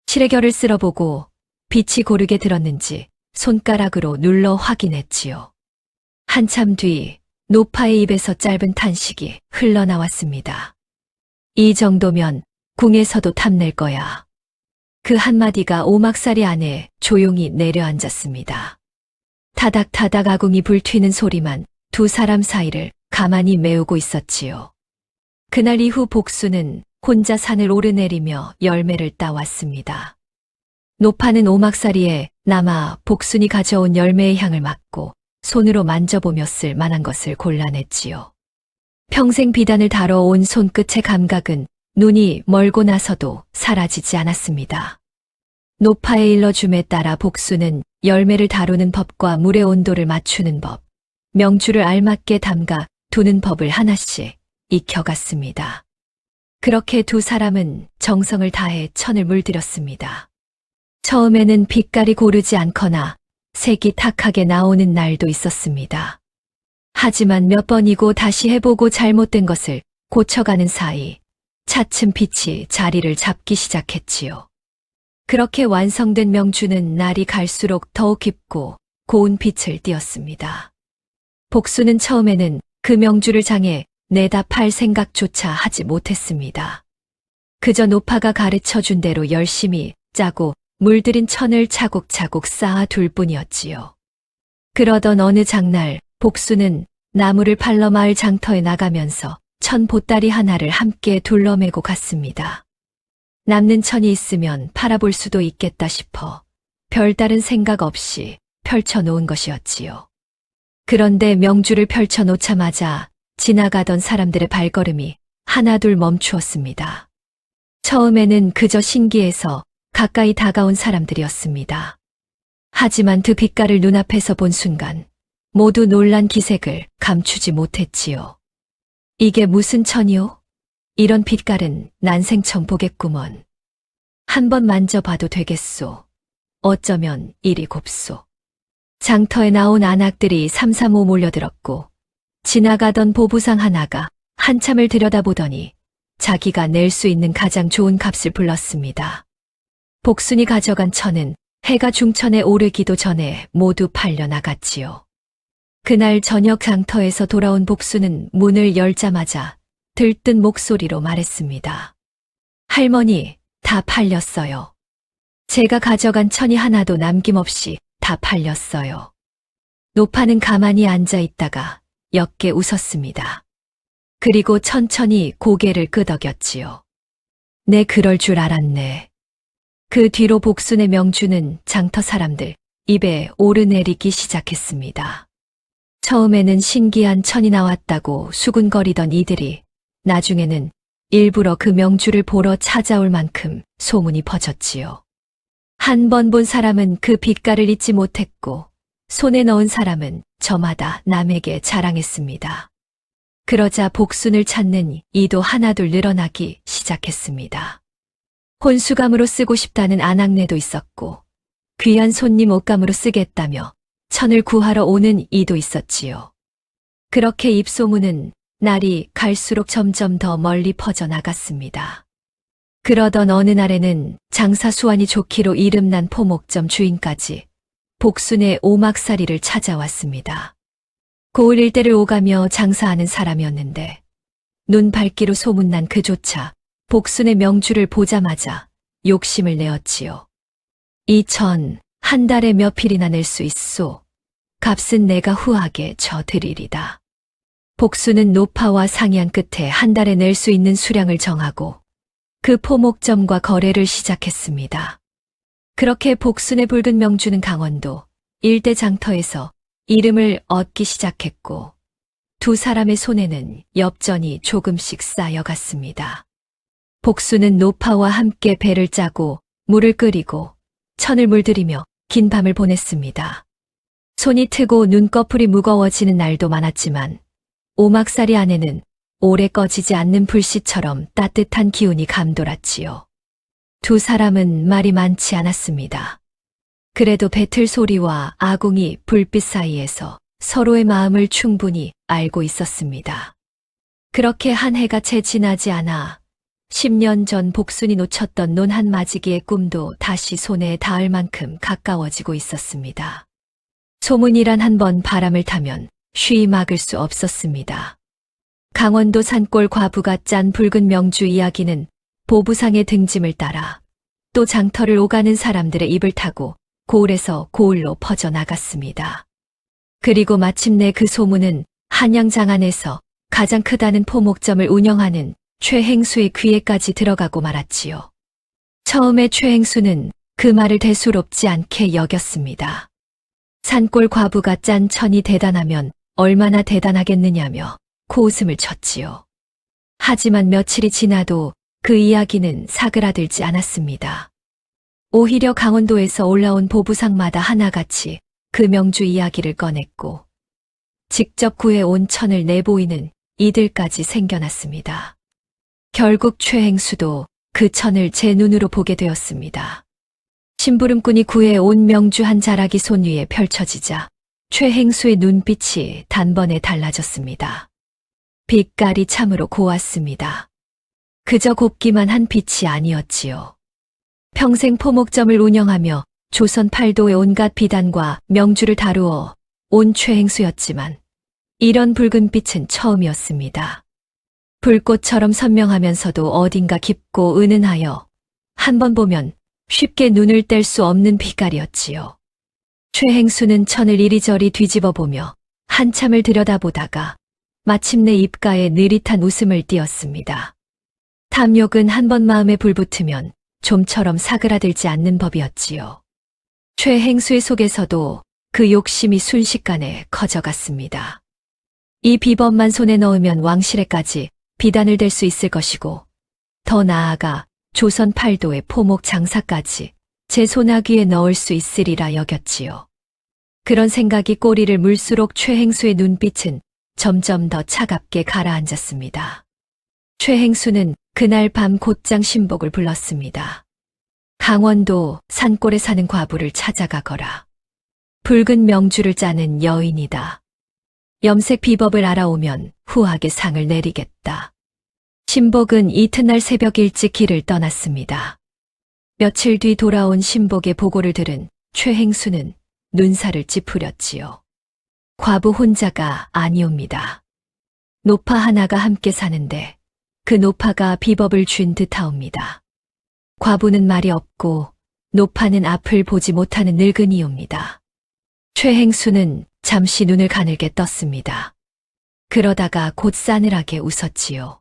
실의 결을 쓸어보고 빛이 고르게 들었는지 손가락으로 눌러 확인했지요. 한참 뒤 노파의 입에서 짧은 탄식이 흘러나왔습니다. 이 정도면 궁에서도 탐낼 거야. 그 한마디가 오막살이 안에 조용히 내려앉았습니다. 타닥타닥 아궁이 불튀는 소리만 두 사람 사이를 가만히 메우고 있었지요. 그날 이후 복수는 혼자 산을 오르내리며 열매를 따왔습니다. 노파는 오막살이에 남아 복순이 가져온 열매의 향을 맡고 손으로 만져보며 쓸 만한 것을 골라냈지요. 평생 비단을 다뤄온 손끝의 감각은 눈이 멀고 나서도 사라지지 않았습니다. 노파의 일러줌에 따라 복수는 열매를 다루는 법과 물의 온도를 맞추는 법, 명주를 알맞게 담가 두는 법을 하나씩 익혀갔습니다. 그렇게 두 사람은 정성을 다해 천을 물들였습니다. 처음에는 빛깔이 고르지 않거나 색이 탁하게 나오는 날도 있었습니다. 하지만 몇 번이고 다시 해보고 잘못된 것을 고쳐가는 사이 차츰 빛이 자리를 잡기 시작했지요. 그렇게 완성된 명주는 날이 갈수록 더욱 깊고 고운 빛을 띠었습니다. 복수는 처음에는 그 명주를 장에 내다 팔 생각조차 하지 못했습니다. 그저 노파가 가르쳐준 대로 열심히 짜고 물들인 천을 차곡차곡 쌓아둘 뿐이었지요. 그러던 어느 장날 복수는 나무를 팔러 마을 장터에 나가면서 천 보따리 하나를 함께 둘러매고 갔습니다. 남는 천이 있으면 팔아볼 수도 있겠다 싶어 별다른 생각 없이 펼쳐놓은 것이었지요. 그런데 명주를 펼쳐놓자마자 지나가던 사람들의 발걸음이 하나둘 멈추었습니다. 처음에는 그저 신기해서 가까이 다가온 사람들이었습니다. 하지만 그 빛깔을 눈앞에서 본 순간 모두 놀란 기색을 감추지 못했지요. 이게 무슨 천이요? 이런 빛깔은 난생 처음 보겠구먼. 한번 만져봐도 되겠소. 어쩌면 이리 곱소. 장터에 나온 안악들이 삼삼오 몰려들었고 지나가던 보부상 하나가 한참을 들여다보더니 자기가 낼 수 있는 가장 좋은 값을 불렀습니다. 복순이 가져간 천은 해가 중천에 오르기도 전에 모두 팔려나갔지요. 그날 저녁 장터에서 돌아온 복순은 문을 열자마자 들뜬 목소리로 말했습니다. 할머니, 다 팔렸어요. 제가 가져간 천이 하나도 남김없이 다 팔렸어요. 노파는 가만히 앉아 있다가 옅게 웃었습니다. 그리고 천천히 고개를 끄덕였지요. 내 그럴 줄 알았네. 그 뒤로 복순의 명주는 장터 사람들 입에 오르내리기 시작했습니다. 처음에는 신기한 천이 나왔다고 수군거리던 이들이 나중에는 일부러 그 명주를 보러 찾아올 만큼 소문이 퍼졌지요. 한 번 본 사람은 그 빛깔을 잊지 못했고 손에 넣은 사람은 저마다 남에게 자랑했습니다. 그러자 복순을 찾는 이도 하나둘 늘어나기 시작했습니다. 혼수감으로 쓰고 싶다는 안악내도 있었고 귀한 손님 옷감으로 쓰겠다며 천을 구하러 오는 이도 있었지요. 그렇게 입소문은 날이 갈수록 점점 더 멀리 퍼져나갔습니다. 그러던 어느 날에는 장사 수완이 좋기로 이름난 포목점 주인까지 복순의 오막살이를 찾아왔습니다. 고을 일대를 오가며 장사하는 사람이었는데 눈 밟기로 소문난 그조차 복순의 명주를 보자마자 욕심을 내었지요. 이 천 한 달에 몇 필이나 낼 수 있소. 값은 내가 후하게 져드리리다. 복순은 노파와 상의한 끝에 한 달에 낼 수 있는 수량을 정하고 그 포목점과 거래를 시작했습니다. 그렇게 복순의 붉은 명주는 강원도 일대 장터에서 이름을 얻기 시작했고 두 사람의 손에는 엽전이 조금씩 쌓여갔습니다. 복순은 노파와 함께 배를 짜고 물을 끓이고 천을 물들이며 긴 밤을 보냈습니다. 손이 트고 눈꺼풀이 무거워지는 날도 많았지만 오막살이 안에는 오래 꺼지지 않는 불씨처럼 따뜻한 기운이 감돌았지요. 두 사람은 말이 많지 않았습니다. 그래도 배틀 소리와 아궁이 불빛 사이에서 서로의 마음을 충분히 알고 있었습니다. 그렇게 한 해가 채 지나지 않아 10년 전 복순이 놓쳤던 논 한 마지기의 꿈도 다시 손에 닿을 만큼 가까워지고 있었습니다. 소문이란 한 번 바람을 타면 쉬이 막을 수 없었습니다. 강원도 산골 과부가 짠 붉은 명주 이야기는 보부상의 등짐을 따라 또 장터를 오가는 사람들의 입을 타고 고을에서 고을로 퍼져나갔습니다. 그리고 마침내 그 소문은 한양장 안에서 가장 크다는 포목점을 운영하는 최행수의 귀에까지 들어가고 말았지요. 처음에 최행수는 그 말을 대수롭지 않게 여겼습니다. 산골 과부가 짠 천이 대단하면 얼마나 대단하겠느냐며 코웃음을 쳤지요. 하지만 며칠이 지나도 그 이야기는 사그라들지 않았습니다. 오히려 강원도에서 올라온 보부상마다 하나같이 그 명주 이야기를 꺼냈고 직접 구해온 천을 내보이는 이들까지 생겨났습니다. 결국 최행수도 그 천을 제 눈으로 보게 되었습니다. 심부름꾼이 구해온 명주 한 자락이 손 위에 펼쳐지자 최행수의 눈빛이 단번에 달라졌습니다. 빛깔이 참으로 고왔습니다. 그저 곱기만 한 빛이 아니었지요. 평생 포목점을 운영하며 조선 팔도의 온갖 비단과 명주를 다루어 온 최행수였지만 이런 붉은 빛은 처음이었습니다. 불꽃처럼 선명하면서도 어딘가 깊고 은은하여 한 번 보면 쉽게 눈을 뗄 수 없는 빛깔이었지요. 최행수는 천을 이리저리 뒤집어 보며 한참을 들여다보다가 마침내 입가에 느릿한 웃음을 띄었습니다. 탐욕은 한 번 마음에 불붙으면 좀처럼 사그라들지 않는 법이었지요. 최행수의 속에서도 그 욕심이 순식간에 커져갔습니다. 이 비법만 손에 넣으면 왕실에까지 비단을 댈 수 있을 것이고 더 나아가 조선 팔도의 포목 장사까지 제 손아귀에 넣을 수 있으리라 여겼지요. 그런 생각이 꼬리를 물수록 최행수의 눈빛은 점점 더 차갑게 가라앉았습니다. 최행수는 그날 밤 곧장 신복을 불렀습니다. 강원도 산골에 사는 과부를 찾아가거라. 붉은 명주를 짜는 여인이다. 염색 비법을 알아오면 후하게 상을 내리겠다. 신복은 이튿날 새벽 일찍 길을 떠났습니다. 며칠 뒤 돌아온 신복의 보고를 들은 최행수는 눈살을 찌푸렸지요. 과부 혼자가 아니옵니다. 노파 하나가 함께 사는데 그 노파가 비법을 준 듯하옵니다. 과부는 말이 없고 노파는 앞을 보지 못하는 늙은이옵니다. 최행수는 잠시 눈을 가늘게 떴습니다. 그러다가 곧 싸늘하게 웃었지요.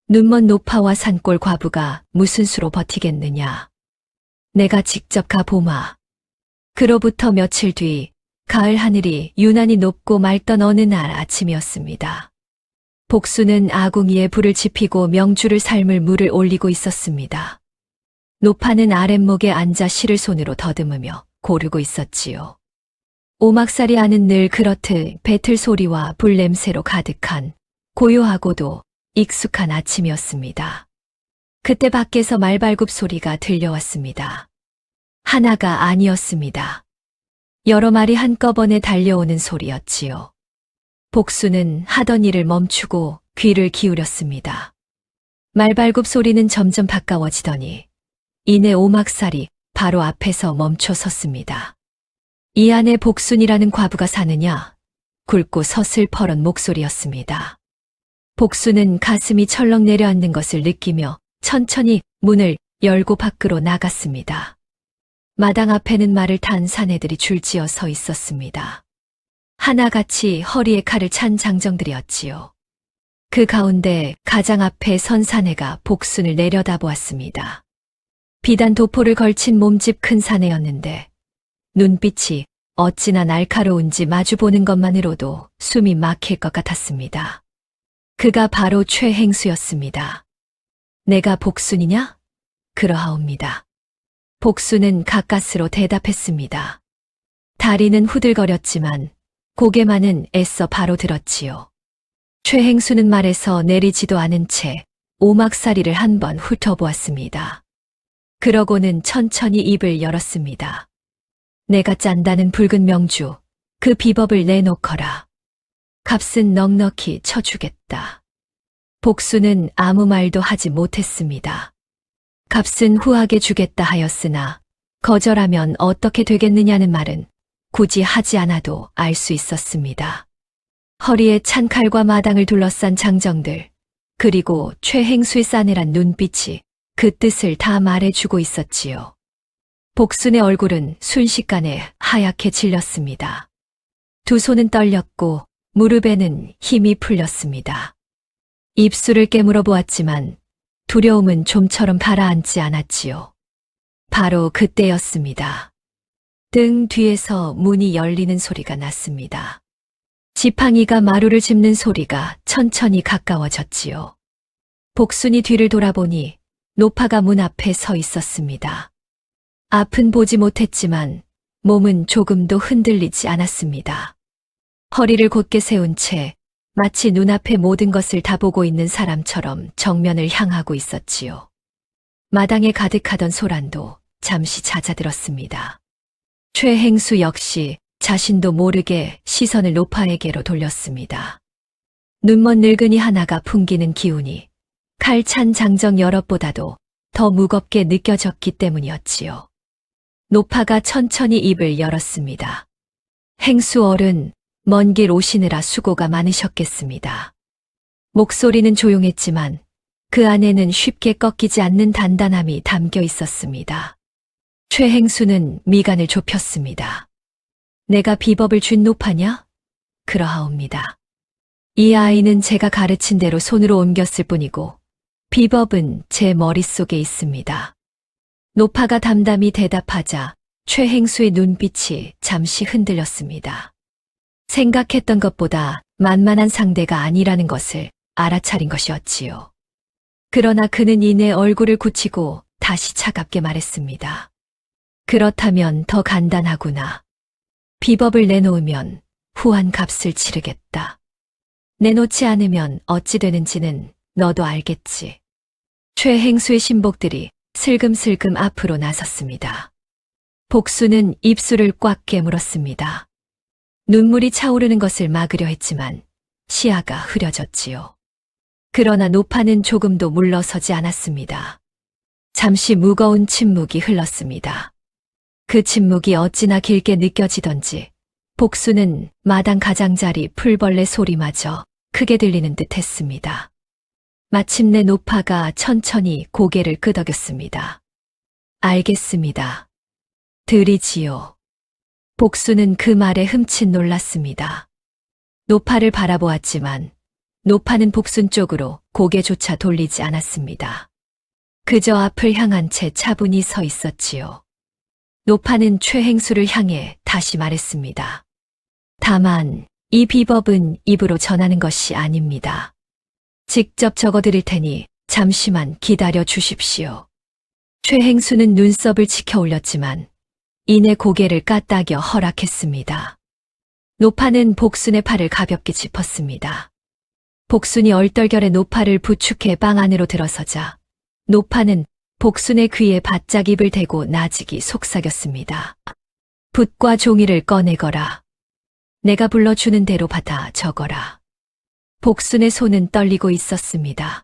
눈먼 노파와 산골 과부가 무슨 수로 버티겠느냐. 내가 직접 가보마. 그로부터 며칠 뒤 가을 하늘이 유난히 높고 맑던 어느 날 아침이었습니다. 복수는 아궁이에 불을 지피고 명주를 삶을 물을 올리고 있었습니다. 노파는 아랫목에 앉아 실을 손으로 더듬으며 고르고 있었지요. 오막살이 안은 늘 그렇듯 배틀 소리와 불 냄새로 가득한 고요하고도 익숙한 아침이었습니다. 그때 밖에서 말발굽 소리가 들려왔습니다. 하나가 아니었습니다. 여러 마리 한꺼번에 달려오는 소리였지요. 복수는 하던 일을 멈추고 귀를 기울였습니다. 말발굽 소리는 점점 가까워지더니 이내 오막살이 바로 앞에서 멈춰 섰습니다. 이 안에 복순이라는 과부가 사느냐? 굵고 서슬퍼런 목소리였습니다. 복수는 가슴이 철렁 내려앉는 것을 느끼며 천천히 문을 열고 밖으로 나갔습니다. 마당 앞에는 말을 탄 사내들이 줄지어 서 있었습니다. 하나같이 허리에 칼을 찬 장정들이었지요. 그 가운데 가장 앞에 선 사내가 복순을 내려다보았습니다. 비단 도포를 걸친 몸집 큰 사내였는데 눈빛이 어찌나 날카로운지 마주보는 것만으로도 숨이 막힐 것 같았습니다. 그가 바로 최행수였습니다. 내가 복순이냐? 그러하옵니다. 복순은 가까스로 대답했습니다. 다리는 후들거렸지만 고개만은 애써 바로 들었지요. 최행수는 말에서 내리지도 않은 채 오막살이를 한번 훑어보았습니다. 그러고는 천천히 입을 열었습니다. 내가 짠다는 붉은 명주, 그 비법을 내놓거라. 값은 넉넉히 쳐주겠다. 복수는 아무 말도 하지 못했습니다. 값은 후하게 주겠다 하였으나 거절하면 어떻게 되겠느냐는 말은 굳이 하지 않아도 알 수 있었습니다. 허리에 찬 칼과 마당을 둘러싼 장정들, 그리고 최행수의 싸늘한 눈빛이 그 뜻을 다 말해주고 있었지요. 복순의 얼굴은 순식간에 하얗게 질렸습니다. 두 손은 떨렸고 무릎에는 힘이 풀렸습니다. 입술을 깨물어 보았지만 두려움은 좀처럼 가라앉지 않았지요. 바로 그때였습니다. 등 뒤에서 문이 열리는 소리가 났습니다. 지팡이가 마루를 짚는 소리가 천천히 가까워졌지요. 복순이 뒤를 돌아보니 노파가 문 앞에 서 있었습니다. 앞은 보지 못했지만 몸은 조금도 흔들리지 않았습니다. 허리를 곧게 세운 채 마치 눈앞의 모든 것을 다 보고 있는 사람처럼 정면을 향하고 있었지요. 마당에 가득하던 소란도 잠시 잦아들었습니다. 최행수 역시 자신도 모르게 시선을 노파에게로 돌렸습니다. 눈먼 늙은이 하나가 풍기는 기운이 칼찬 장정 여럿보다도 더 무겁게 느껴졌기 때문이었지요. 노파가 천천히 입을 열었습니다. 행수 어른, 먼 길 오시느라 수고가 많으셨겠습니다. 목소리는 조용했지만 그 안에는 쉽게 꺾이지 않는 단단함이 담겨 있었습니다. 최행수는 미간을 좁혔습니다. 내가 비법을 준 노파냐? 그러하옵니다. 이 아이는 제가 가르친 대로 손으로 옮겼을 뿐이고 비법은 제 머릿속에 있습니다. 노파가 담담히 대답하자 최행수의 눈빛이 잠시 흔들렸습니다. 생각했던 것보다 만만한 상대가 아니라는 것을 알아차린 것이었지요. 그러나 그는 이내 얼굴을 굳히고 다시 차갑게 말했습니다. 그렇다면 더 간단하구나. 비법을 내놓으면 후한 값을 치르겠다. 내놓지 않으면 어찌 되는지는 너도 알겠지. 최행수의 신복들이 슬금슬금 앞으로 나섰습니다. 복수는 입술을 꽉 깨물었습니다. 눈물이 차오르는 것을 막으려 했지만 시야가 흐려졌지요. 그러나 노파는 조금도 물러서지 않았습니다. 잠시 무거운 침묵이 흘렀습니다. 그 침묵이 어찌나 길게 느껴지던지 복수는 마당 가장자리 풀벌레 소리마저 크게 들리는 듯 했습니다. 마침내 노파가 천천히 고개를 끄덕였습니다. 알겠습니다. 들이지요. 복수는 그 말에 흠칫 놀랐습니다. 노파를 바라보았지만 노파는 복순 쪽으로 고개조차 돌리지 않았습니다. 그저 앞을 향한 채 차분히 서 있었지요. 노파는 최행수를 향해 다시 말했습니다. 다만 이 비법은 입으로 전하는 것이 아닙니다. 직접 적어드릴 테니 잠시만 기다려 주십시오. 최행수는 눈썹을 치켜 올렸지만 이내 고개를 까딱여 허락했습니다. 노파는 복순의 팔을 가볍게 짚었습니다. 복순이 얼떨결에 노파를 부축해 방 안으로 들어서자 노파는 복순의 귀에 바짝 입을 대고 나직이 속삭였습니다. 붓과 종이를 꺼내거라. 내가 불러주는 대로 받아 적어라. 복순의 손은 떨리고 있었습니다.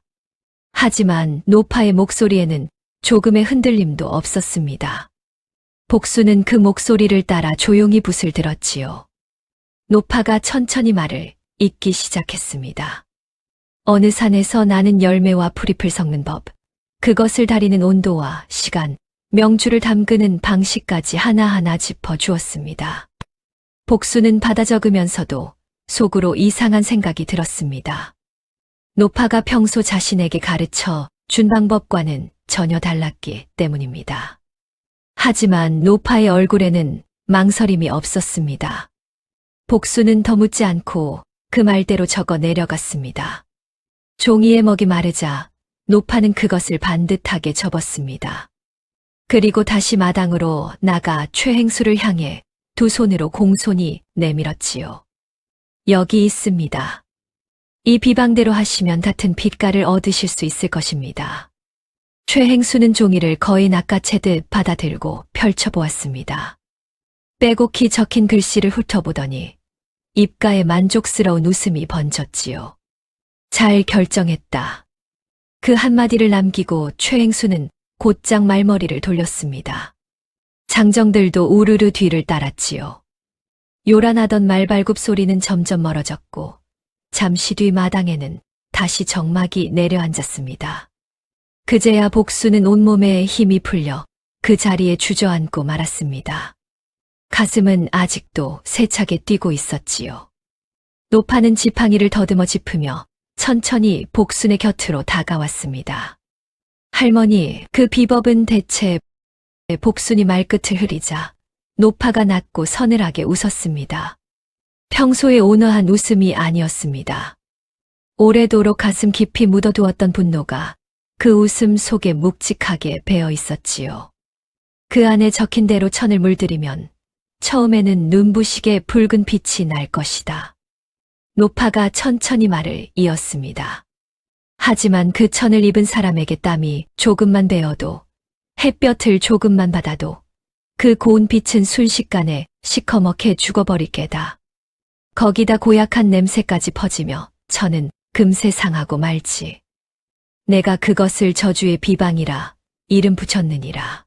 하지만 노파의 목소리에는 조금의 흔들림도 없었습니다. 복순은 그 목소리를 따라 조용히 붓을 들었지요. 노파가 천천히 말을 잇기 시작했습니다. 어느 산에서 나는 열매와 풀잎을 섞는 법, 그것을 다리는 온도와 시간, 명주를 담그는 방식까지 하나하나 짚어 주었습니다. 복순은 받아 적으면서도 속으로 이상한 생각이 들었습니다. 노파가 평소 자신에게 가르쳐 준 방법과는 전혀 달랐기 때문입니다. 하지만 노파의 얼굴에는 망설임이 없었습니다. 복순은 더 묻지 않고 그 말대로 적어 내려갔습니다. 종이에 먹이 마르자 노파는 그것을 반듯하게 접었습니다. 그리고 다시 마당으로 나가 최행수를 향해 두 손으로 공손히 내밀었지요. 여기 있습니다. 이 비방대로 하시면 같은 빛깔을 얻으실 수 있을 것입니다. 최행수는 종이를 거의 낚아채듯 받아들고 펼쳐보았습니다. 빼곡히 적힌 글씨를 훑어보더니 입가에 만족스러운 웃음이 번졌지요. 잘 결정했다. 그 한마디를 남기고 최행수는 곧장 말머리를 돌렸습니다. 장정들도 우르르 뒤를 따랐지요. 요란하던 말발굽 소리는 점점 멀어졌고 잠시 뒤 마당에는 다시 정막이 내려앉았습니다. 그제야 복수는 온몸에 힘이 풀려 그 자리에 주저앉고 말았습니다. 가슴은 아직도 세차게 뛰고 있었지요. 노파는 지팡이를 더듬어 짚으며 천천히 복순의 곁으로 다가왔습니다. 할머니, 그 비법은 대체... 복순이 말끝을 흐리자 노파가 낮고 서늘하게 웃었습니다. 평소에 온화한 웃음이 아니었습니다. 오래도록 가슴 깊이 묻어두었던 분노가 그 웃음 속에 묵직하게 배어 있었지요. 그 안에 적힌 대로 천을 물들이면 처음에는 눈부시게 붉은 빛이 날 것이다. 노파가 천천히 말을 이었습니다. 하지만 그 천을 입은 사람에게 땀이 조금만 배어도 햇볕을 조금만 받아도 그 고운 빛은 순식간에 시커멓게 죽어버릴 게다. 거기다 고약한 냄새까지 퍼지며 천은 금세 상하고 말지. 내가 그것을 저주의 비방이라 이름 붙였느니라.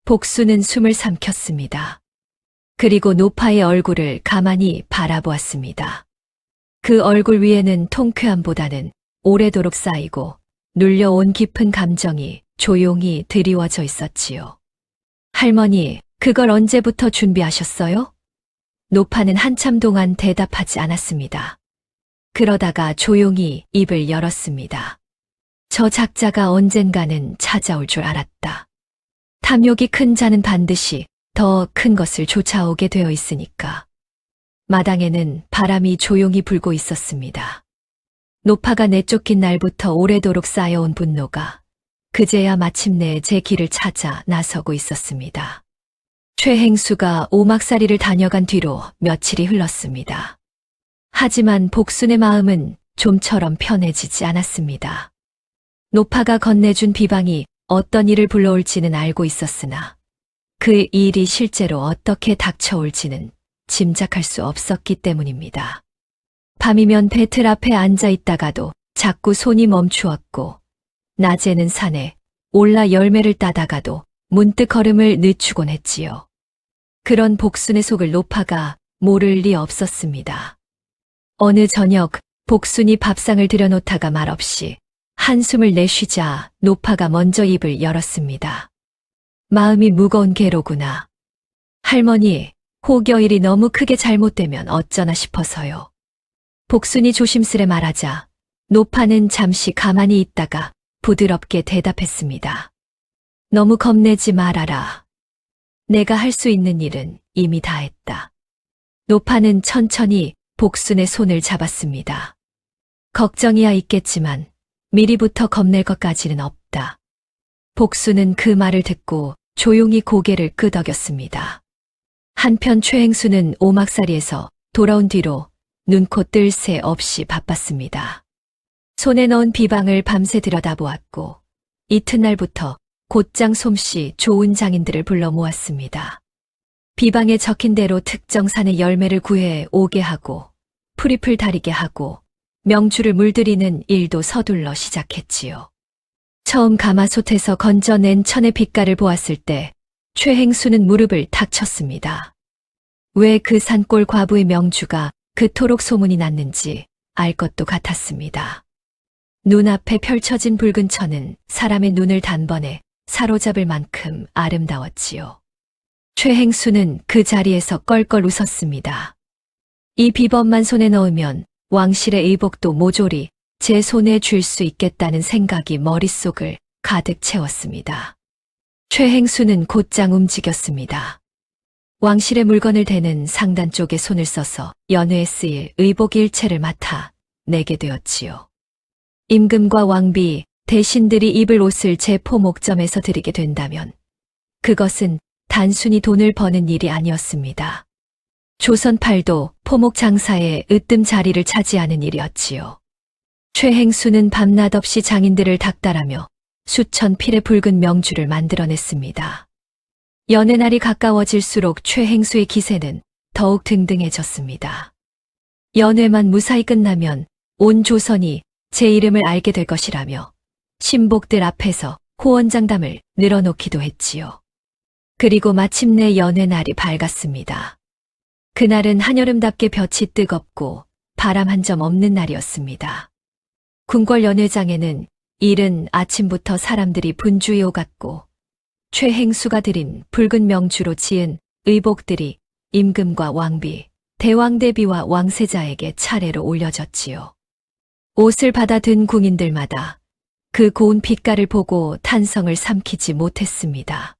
복수는 숨을 삼켰습니다. 그리고 노파의 얼굴을 가만히 바라보았습니다. 그 얼굴 위에는 통쾌함보다는 오래도록 쌓이고 눌려온 깊은 감정이 조용히 드리워져 있었지요. 할머니, 그걸 언제부터 준비하셨어요? 노파는 한참 동안 대답하지 않았습니다. 그러다가 조용히 입을 열었습니다. 저 작자가 언젠가는 찾아올 줄 알았다. 탐욕이 큰 자는 반드시 더 큰 것을 쫓아오게 되어 있으니까. 마당에는 바람이 조용히 불고 있었습니다. 노파가 내쫓긴 날부터 오래도록 쌓여온 분노가 그제야 마침내 제 길을 찾아 나서고 있었습니다. 최행수가 오막살이를 다녀간 뒤로 며칠이 흘렀습니다. 하지만 복순의 마음은 좀처럼 편해지지 않았습니다. 노파가 건네준 비방이 어떤 일을 불러올지는 알고 있었으나 그 일이 실제로 어떻게 닥쳐올지는 짐작할 수 없었기 때문입니다. 밤이면 배틀 앞에 앉아 있다가도 자꾸 손이 멈추었고 낮에는 산에 올라 열매를 따다가도 문득 걸음을 늦추곤 했지요. 그런 복순의 속을 노파가 모를 리 없었습니다. 어느 저녁 복순이 밥상을 들여놓다가 말없이 한숨을 내쉬자 노파가 먼저 입을 열었습니다. 마음이 무거운 괴로구나. 할머니, 혹여 일이 너무 크게 잘못되면 어쩌나 싶어서요. 복순이 조심스레 말하자 노파는 잠시 가만히 있다가 부드럽게 대답했습니다. 너무 겁내지 말아라. 내가 할 수 있는 일은 이미 다 했다. 노파는 천천히 복순의 손을 잡았습니다. 걱정이야 있겠지만 미리부터 겁낼 것까지는 없다. 복순은 그 말을 듣고 조용히 고개를 끄덕였습니다. 한편 최행수는 오막살이에서 돌아온 뒤로 눈코 뜰 새 없이 바빴습니다. 손에 넣은 비방을 밤새 들여다보았고 이튿날부터 곧장 솜씨 좋은 장인들을 불러 모았습니다. 비방에 적힌 대로 특정 산의 열매를 구해 오게 하고 풀잎을 다리게 하고 명주를 물들이는 일도 서둘러 시작했지요. 처음 가마솥에서 건져낸 천의 빛깔을 보았을 때 최행수는 무릎을 탁 쳤습니다. 왜 그 산골 과부의 명주가 그토록 소문이 났는지 알 것도 같았습니다. 눈앞에 펼쳐진 붉은 천은 사람의 눈을 단번에 사로잡을 만큼 아름다웠지요. 최행수는 그 자리에서 껄껄 웃었습니다. 이 비법만 손에 넣으면 왕실의 의복도 모조리 제 손에 쥘 수 있겠다는 생각이 머릿속을 가득 채웠습니다. 최행수는 곧장 움직였습니다. 왕실의 물건을 대는 상단 쪽에 손을 써서 연회에 쓰일 의복 일체를 맡아 내게 되었지요. 임금과 왕비, 대신들이 입을 옷을 제 포목점에서 드리게 된다면 그것은 단순히 돈을 버는 일이 아니었습니다. 조선팔도 포목 장사의 으뜸 자리를 차지하는 일이었지요. 최행수는 밤낮 없이 장인들을 닥달하며 수천 필의 붉은 명주를 만들어냈습니다. 연해날이 가까워질수록 최행수의 기세는 더욱 등등해졌습니다. 연회만 무사히 끝나면 온 조선이 제 이름을 알게 될 것이라며 신복들 앞에서 호언장담을 늘어놓기도 했지요. 그리고 마침내 연회날이 밝았습니다. 그날은 한여름답게 볕이 뜨겁고 바람 한 점 없는 날이었습니다. 궁궐 연회장에는 이른 아침부터 사람들이 분주히 오갔고 최행수가 드린 붉은 명주로 지은 의복들이 임금과 왕비, 대왕대비와 왕세자에게 차례로 올려졌지요. 옷을 받아 든 궁인들마다 그 고운 빛깔을 보고 탄성을 삼키지 못했습니다.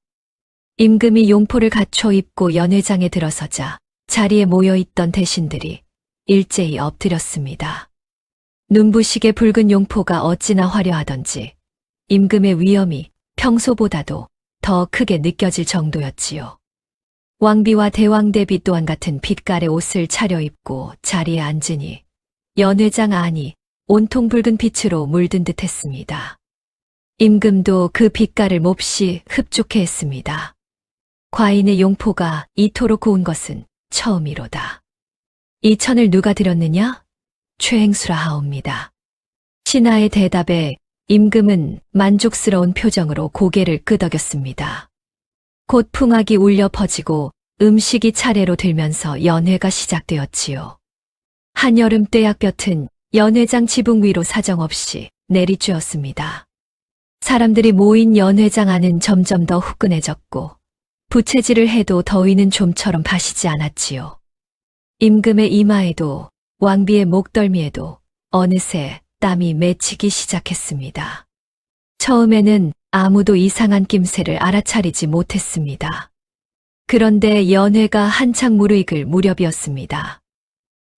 임금이 용포를 갖춰 입고 연회장에 들어서자 자리에 모여있던 대신들이 일제히 엎드렸습니다. 눈부시게 붉은 용포가 어찌나 화려하던지 임금의 위엄이 평소보다도 더 크게 느껴질 정도였지요. 왕비와 대왕대비 또한 같은 빛깔의 옷을 차려입고 자리에 앉으니 연회장 안이 온통 붉은 빛으로 물든 듯 했습니다. 임금도 그 빛깔을 몹시 흡족해 했습니다. 과인의 용포가 이토록 고운 것은 처음이로다. 이 천을 누가 드렸느냐? 최행수라 하옵니다. 신하의 대답에 임금은 만족스러운 표정으로 고개를 끄덕였습니다. 곧 풍악이 울려 퍼지고 음식이 차례로 들면서 연회가 시작되었지요. 한여름 떼약볕은 연회장 지붕 위로 사정없이 내리쬐었습니다. 사람들이 모인 연회장 안은 점점 더 후끈해졌고 부채질을 해도 더위는 좀처럼 가시지 않았지요. 임금의 이마에도 왕비의 목덜미에도 어느새 땀이 맺히기 시작했습니다. 처음에는 아무도 이상한 낌새를 알아차리지 못했습니다. 그런데 연회가 한창 무르익을 무렵이었습니다.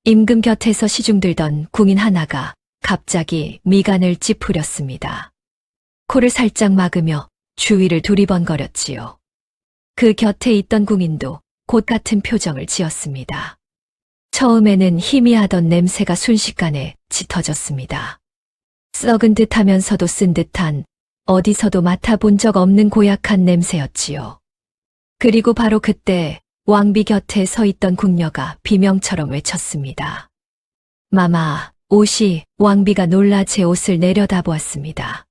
임금 곁에서 시중들던 궁인 하나가 갑자기 미간을 찌푸렸습니다. 코를 살짝 막으며 주위를 두리번거렸지요. 그 곁에 있던 궁인도 곧 같은 표정을 지었습니다. 처음에는 희미하던 냄새가 순식간에 짙어졌습니다. 썩은 듯하면서도 쓴 듯한 어디서도 맡아본 적 없는 고약한 냄새였지요. 그리고 바로 그때 왕비 곁에 서 있던 궁녀가 비명처럼 외쳤습니다. 마마, 옷이. 왕비가 놀라 제 옷을 내려다보았습니다.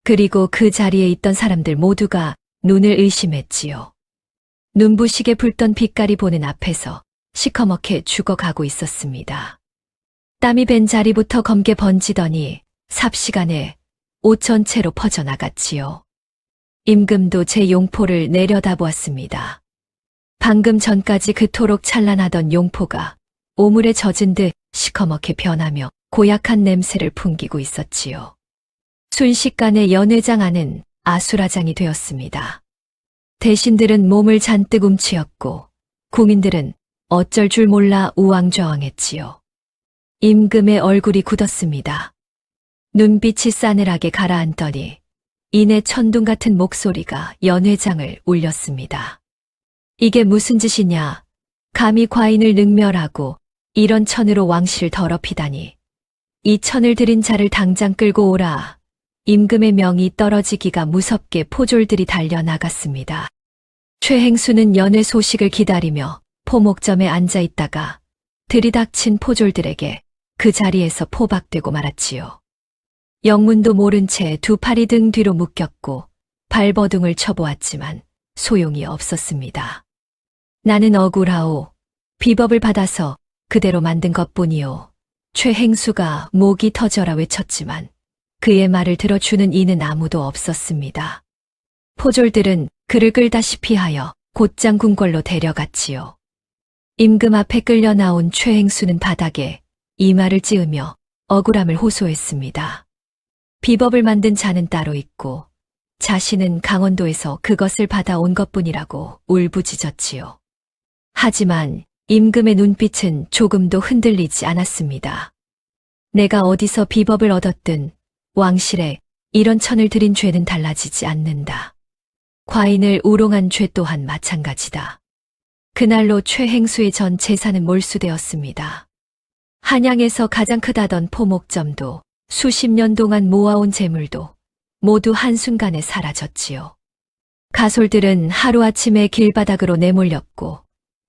그리고 그 자리에 있던 사람들 모두가 눈을 의심했지요. 눈부시게 붉던 빛깔이 보는 앞에서 시커멓게 죽어가고 있었습니다. 땀이 밴 자리부터 검게 번지더니 삽시간에 옷 전체로 퍼져나갔지요. 임금도 제 용포를 내려다보았습니다. 방금 전까지 그토록 찬란하던 용포가 오물에 젖은 듯 시커멓게 변하며 고약한 냄새를 풍기고 있었지요. 순식간에 연회장 안은 아수라장이 되었습니다. 대신들은 몸을 잔뜩 움츠였고 궁인들은 어쩔 줄 몰라 우왕좌왕했지요. 임금의 얼굴이 굳었습니다. 눈빛이 싸늘하게 가라앉더니 이내 천둥 같은 목소리가 연회장을 울렸습니다. 이게 무슨 짓이냐? 감히 과인을 능멸하고 이런 천으로 왕실을 더럽히다니. 이 천을 들인 자를 당장 끌고 오라. 임금의 명이 떨어지기가 무섭게 포졸들이 달려나갔습니다. 최행수는 연회 소식을 기다리며 포목점에 앉아 있다가 들이닥친 포졸들에게 그 자리에서 포박되고 말았지요. 영문도 모른 채 두 팔이 등 뒤로 묶였고 발버둥을 쳐보았지만 소용이 없었습니다. 나는 억울하오. 비법을 받아서 그대로 만든 것뿐이오. 최행수가 목이 터져라 외쳤지만 그의 말을 들어주는 이는 아무도 없었습니다. 포졸들은 그를 끌다시피 하여 곧장 궁궐로 데려갔지요. 임금 앞에 끌려 나온 최행수는 바닥에 이마를 찌으며 억울함을 호소했습니다. 비법을 만든 자는 따로 있고 자신은 강원도에서 그것을 받아온 것뿐이라고 울부짖었지요. 하지만 임금의 눈빛은 조금도 흔들리지 않았습니다. 내가 어디서 비법을 얻었든 왕실에 이런 천을 들인 죄는 달라지지 않는다. 과인을 우롱한 죄 또한 마찬가지다. 그날로 최행수의 전 재산은 몰수되었습니다. 한양에서 가장 크다던 포목점도 수십 년 동안 모아온 재물도 모두 한순간에 사라졌지요. 가솔들은 하루아침에 길바닥으로 내몰렸고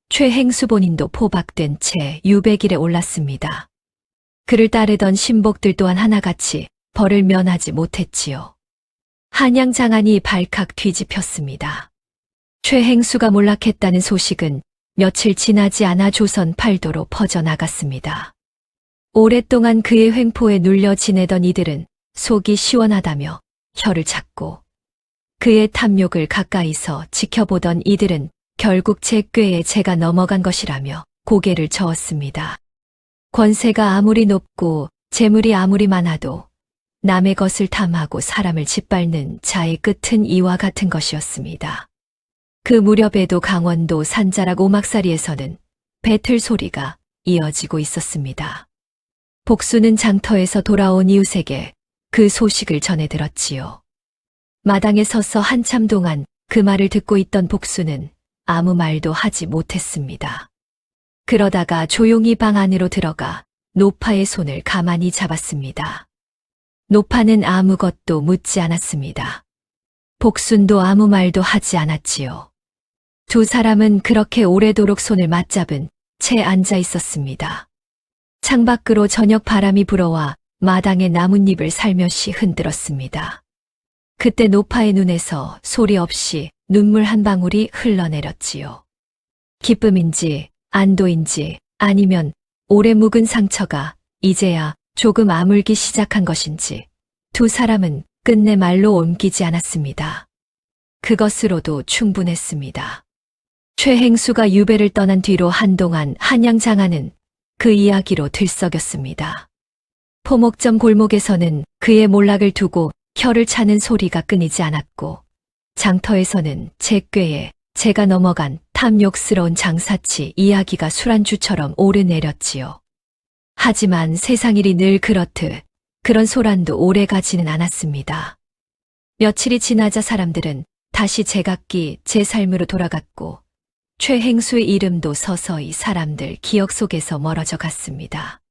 최행수 본인도 포박된 채 유배길에 올랐습니다. 그를 따르던 신복들 또한 하나같이 벌을 면하지 못했지요. 한양 장안이 발칵 뒤집혔습니다. 최행수가 몰락했다는 소식은 며칠 지나지 않아 조선 팔도로 퍼져나갔습니다. 오랫동안 그의 횡포에 눌려 지내던 이들은 속이 시원하다며 혀를 찾고 그의 탐욕을 가까이서 지켜보던 이들은 결국 제 꾀에 제가 넘어간 것이라며 고개를 저었습니다. 권세가 아무리 높고 재물이 아무리 많아도 남의 것을 탐하고 사람을 짓밟는 자의 끝은 이와 같은 것이었습니다. 그 무렵에도 강원도 산자락 오막사리에서는 배틀 소리가 이어지고 있었습니다. 복수는 장터에서 돌아온 이웃에게 그 소식을 전해 들었지요. 마당에 서서 한참 동안 그 말을 듣고 있던 복수는 아무 말도 하지 못했습니다. 그러다가 조용히 방 안으로 들어가 노파의 손을 가만히 잡았습니다. 노파는 아무것도 묻지 않았습니다. 복순도 아무 말도 하지 않았지요. 두 사람은 그렇게 오래도록 손을 맞잡은 채 앉아 있었습니다. 창밖으로 저녁 바람이 불어와 마당의 나뭇잎을 살며시 흔들었습니다. 그때 노파의 눈에서 소리 없이 눈물 한 방울이 흘러내렸지요. 기쁨인지 안도인지 아니면 오래 묵은 상처가 이제야 조금 아물기 시작한 것인지 두 사람은 끝내 말로 옮기지 않았습니다. 그것으로도 충분했습니다. 최행수가 유배를 떠난 뒤로 한동안 한양 장안은 그 이야기로 들썩였습니다. 포목점 골목에서는 그의 몰락을 두고 혀를 차는 소리가 끊이지 않았고 장터에서는 제 꾀에 제가 넘어간 탐욕스러운 장사치 이야기가 술안주처럼 오르내렸지요. 하지만 세상일이 늘 그렇듯 그런 소란도 오래가지는 않았습니다. 며칠이 지나자 사람들은 다시 제각기 제 삶으로 돌아갔고 최행수의 이름도 서서히 사람들 기억 속에서 멀어져 갔습니다.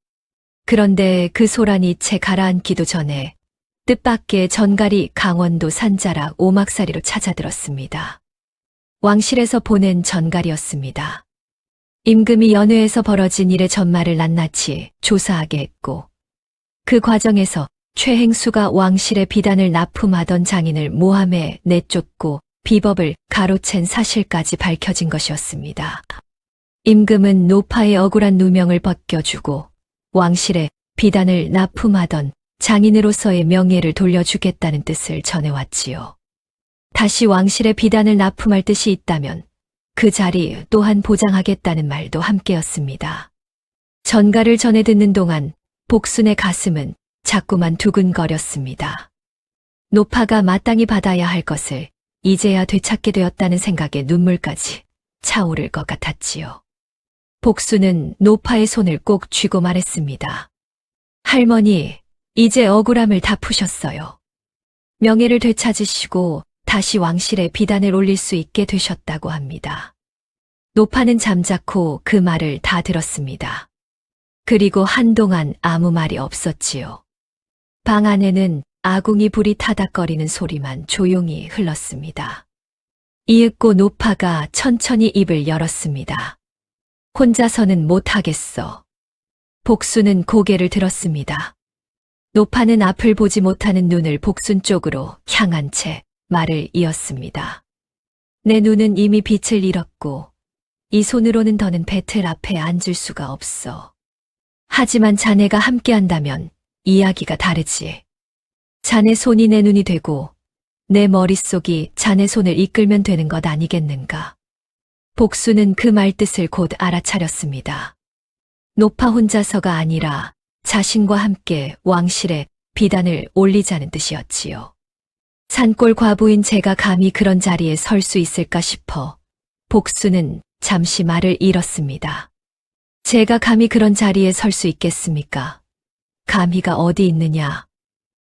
그런데 그 소란이 채 가라앉기도 전에 뜻밖의 전갈이 강원도 산자락 오막사리로 찾아들었습니다. 왕실에서 보낸 전갈이었습니다. 임금이 연회에서 벌어진 일의 전말을 낱낱이 조사하게 했고 그 과정에서 최행수가 왕실의 비단을 납품하던 장인을 모함해 내쫓고 비법을 가로챈 사실까지 밝혀진 것이었습니다. 임금은 노파의 억울한 누명을 벗겨주고 왕실에 비단을 납품하던 장인으로서의 명예를 돌려주겠다는 뜻을 전해왔지요. 다시 왕실의 비단을 납품할 뜻이 있다면 그 자리 또한 보장하겠다는 말도 함께였습니다. 전가를 전해 듣는 동안 복순의 가슴은 자꾸만 두근거렸습니다. 노파가 마땅히 받아야 할 것을 이제야 되찾게 되었다는 생각에 눈물까지 차오를 것 같았지요. 복순은 노파의 손을 꼭 쥐고 말했습니다. 할머니, 이제 억울함을 다 푸셨어요. 명예를 되찾으시고 다시 왕실에 비단을 올릴 수 있게 되셨다고 합니다. 노파는 잠자코 그 말을 다 들었습니다. 그리고 한동안 아무 말이 없었지요. 방 안에는 아궁이 불이 타닥거리는 소리만 조용히 흘렀습니다. 이윽고 노파가 천천히 입을 열었습니다. 혼자서는 못하겠어. 복순은 고개를 들었습니다. 노파는 앞을 보지 못하는 눈을 복순 쪽으로 향한 채 말을 이었습니다. 내 눈은 이미 빛을 잃었고 이 손으로는 더는 배틀 앞에 앉을 수가 없어. 하지만 자네가 함께한다면 이야기가 다르지. 자네 손이 내 눈이 되고 내 머릿속이 자네 손을 이끌면 되는 것 아니겠는가. 복순은 그 말뜻을 곧 알아차렸습니다. 노파 혼자서가 아니라 자신과 함께 왕실에 비단을 올리자는 뜻이었지요. 산골 과부인 제가 감히 그런 자리에 설 수 있을까 싶어 복순은 잠시 말을 잃었습니다. 제가 감히 그런 자리에 설 수 있겠습니까? 감히가 어디 있느냐.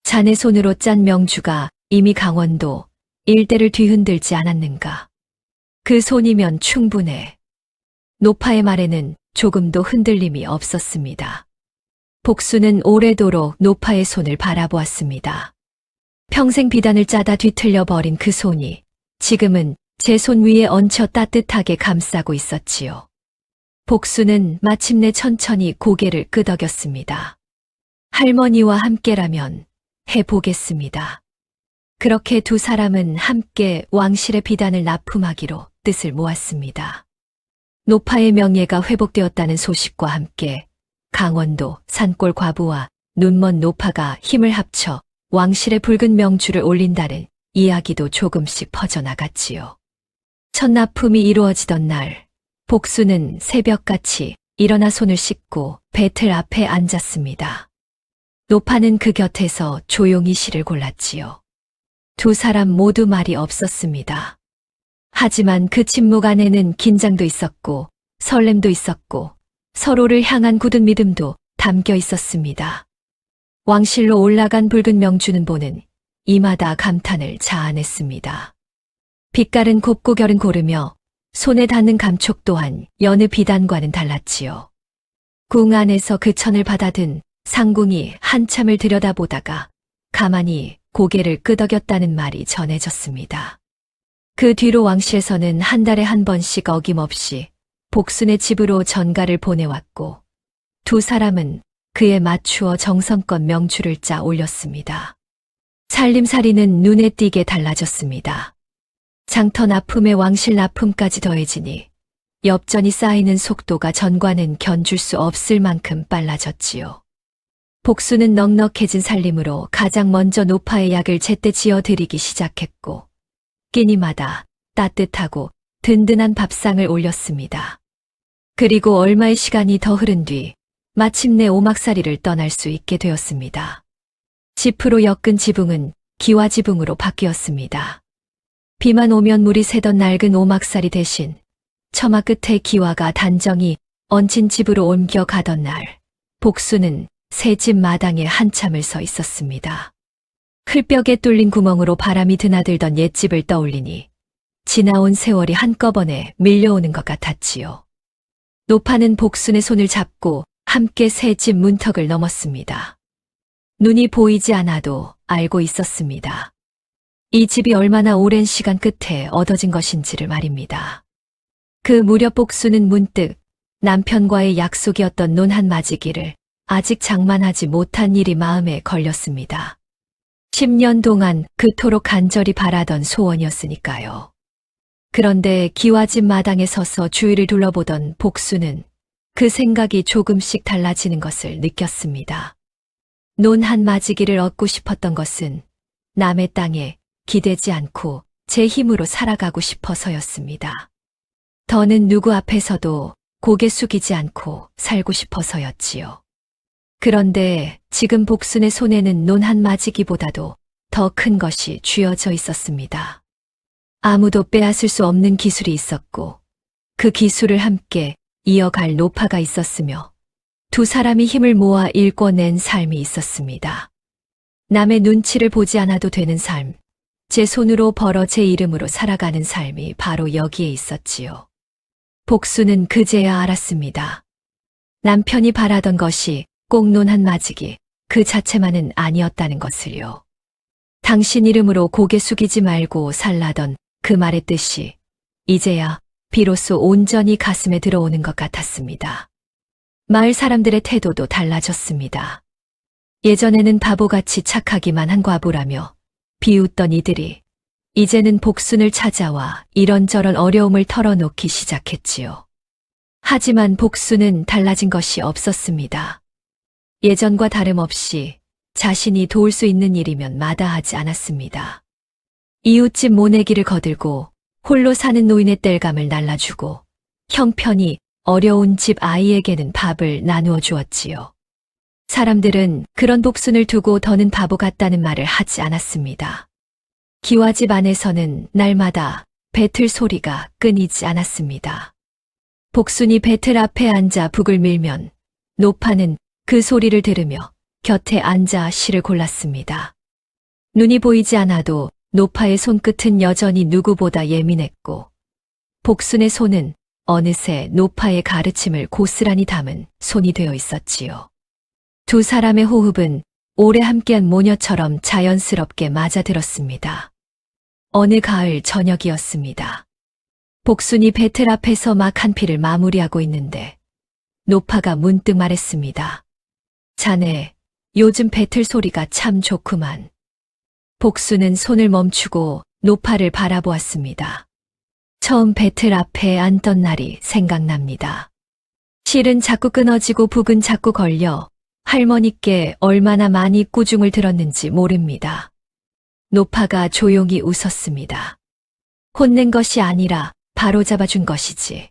자네 손으로 짠 명주가 이미 강원도 일대를 뒤흔들지 않았는가. 그 손이면 충분해. 노파의 말에는 조금도 흔들림이 없었습니다. 복순은 오래도록 노파의 손을 바라보았습니다. 평생 비단을 짜다 뒤틀려 버린 그 손이 지금은 제 손 위에 얹혀 따뜻하게 감싸고 있었지요. 복순은 마침내 천천히 고개를 끄덕였습니다. 할머니와 함께라면 해보겠습니다. 그렇게 두 사람은 함께 왕실의 비단을 납품하기로 뜻을 모았습니다. 노파의 명예가 회복되었다는 소식과 함께 강원도 산골 과부와 눈먼 노파가 힘을 합쳐 왕실의 붉은 명주를 올린다는 이야기도 조금씩 퍼져나갔지요. 첫 납품이 이루어지던 날, 복순은 새벽같이 일어나 손을 씻고 배틀 앞에 앉았습니다. 노파는 그 곁에서 조용히 실을 골랐지요. 두 사람 모두 말이 없었습니다. 하지만 그 침묵 안에는 긴장도 있었고 설렘도 있었고 서로를 향한 굳은 믿음도 담겨 있었습니다. 왕실로 올라간 붉은 명주는 보는 이마다 감탄을 자아냈습니다. 빛깔은 곱고 결은 고르며 손에 닿는 감촉 또한 여느 비단과는 달랐지요. 궁 안에서 그 천을 받아든 상궁이 한참을 들여다보다가 가만히 고개를 끄덕였다는 말이 전해졌습니다. 그 뒤로 왕실에서는 한 달에 한 번씩 어김없이 복순의 집으로 전가를 보내왔고 두 사람은 그에 맞추어 정성껏 명주를 짜 올렸습니다. 살림살이는 눈에 띄게 달라졌습니다. 장터 납품에 왕실 납품까지 더해지니 엽전이 쌓이는 속도가 전과는 견줄 수 없을 만큼 빨라졌지요. 복순은 넉넉해진 살림으로 가장 먼저 노파의 약을 제때 지어드리기 시작했고 끼니마다 따뜻하고 든든한 밥상을 올렸습니다. 그리고 얼마의 시간이 더 흐른 뒤 마침내 오막살이를 떠날 수 있게 되었습니다. 집으로 엮은 지붕은 기와지붕으로 바뀌었습니다. 비만 오면 물이 새던 낡은 오막살이 대신 처마 끝에 기와가 단정히 얹힌 집으로 옮겨가던 날, 복순은 새 집 마당에 한참을 서 있었습니다. 흘벽에 뚫린 구멍으로 바람이 드나들던 옛집을 떠올리니 지나온 세월이 한꺼번에 밀려오는 것 같았지요. 노파는 복순의 손을 잡고 함께 새 집 문턱을 넘었습니다. 눈이 보이지 않아도 알고 있었습니다. 이 집이 얼마나 오랜 시간 끝에 얻어진 것인지를 말입니다. 그 무렵 복순은 문득 남편과의 약속이었던 논 한 마지기를 아직 장만하지 못한 일이 마음에 걸렸습니다. 10년 동안 그토록 간절히 바라던 소원이었으니까요. 그런데 기와집 마당에 서서 주위를 둘러보던 복순은 그 생각이 조금씩 달라지는 것을 느꼈습니다. 논 한 마지기를 얻고 싶었던 것은 남의 땅에 기대지 않고 제 힘으로 살아가고 싶어서였습니다. 더는 누구 앞에서도 고개 숙이지 않고 살고 싶어서였지요. 그런데 지금 복순의 손에는 논 한 마지기보다도 더 큰 것이 쥐어져 있었습니다. 아무도 빼앗을 수 없는 기술이 있었고 그 기술을 함께 이어갈 노파가 있었으며 두 사람이 힘을 모아 일궈낸 삶이 있었습니다. 남의 눈치를 보지 않아도 되는 삶, 제 손으로 벌어 제 이름으로 살아가는 삶이 바로 여기에 있었지요. 복순은 그제야 알았습니다. 남편이 바라던 것이 꼭 논 한 마지기 그 자체만은 아니었다는 것을요. 당신 이름으로 고개 숙이지 말고 살라던 그 말의 뜻이 이제야 비로소 온전히 가슴에 들어오는 것 같았습니다. 마을 사람들의 태도도 달라졌습니다. 예전에는 바보같이 착하기만 한 과부라며 비웃던 이들이 이제는 복순을 찾아와 이런저런 어려움을 털어놓기 시작했지요. 하지만 복순은 달라진 것이 없었습니다. 예전과 다름없이 자신이 도울 수 있는 일이면 마다하지 않았습니다. 이웃집 모내기를 거들고 홀로 사는 노인의 땔감을 날라주고 형편이 어려운 집 아이에게는 밥을 나누어 주었지요. 사람들은 그런 복순을 두고 더는 바보 같다는 말을 하지 않았습니다. 기와집 안에서는 날마다 배틀 소리가 끊이지 않았습니다. 복순이 배틀 앞에 앉아 북을 밀면 노파는 그 소리를 들으며 곁에 앉아 실을 골랐습니다. 눈이 보이지 않아도 노파의 손끝은 여전히 누구보다 예민했고 복순의 손은 어느새 노파의 가르침을 고스란히 담은 손이 되어 있었지요. 두 사람의 호흡은 오래 함께한 모녀처럼 자연스럽게 맞아들었습니다. 어느 가을 저녁이었습니다. 복순이 배틀 앞에서 막 한 피를 마무리하고 있는데 노파가 문득 말했습니다. 자네, 요즘 배틀 소리가 참 좋구만. 복순은 손을 멈추고 노파를 바라보았습니다. 처음 배틀 앞에 앉던 날이 생각납니다. 실은 자꾸 끊어지고 북은 자꾸 걸려 할머니께 얼마나 많이 꾸중을 들었는지 모릅니다. 노파가 조용히 웃었습니다. 혼낸 것이 아니라 바로잡아준 것이지.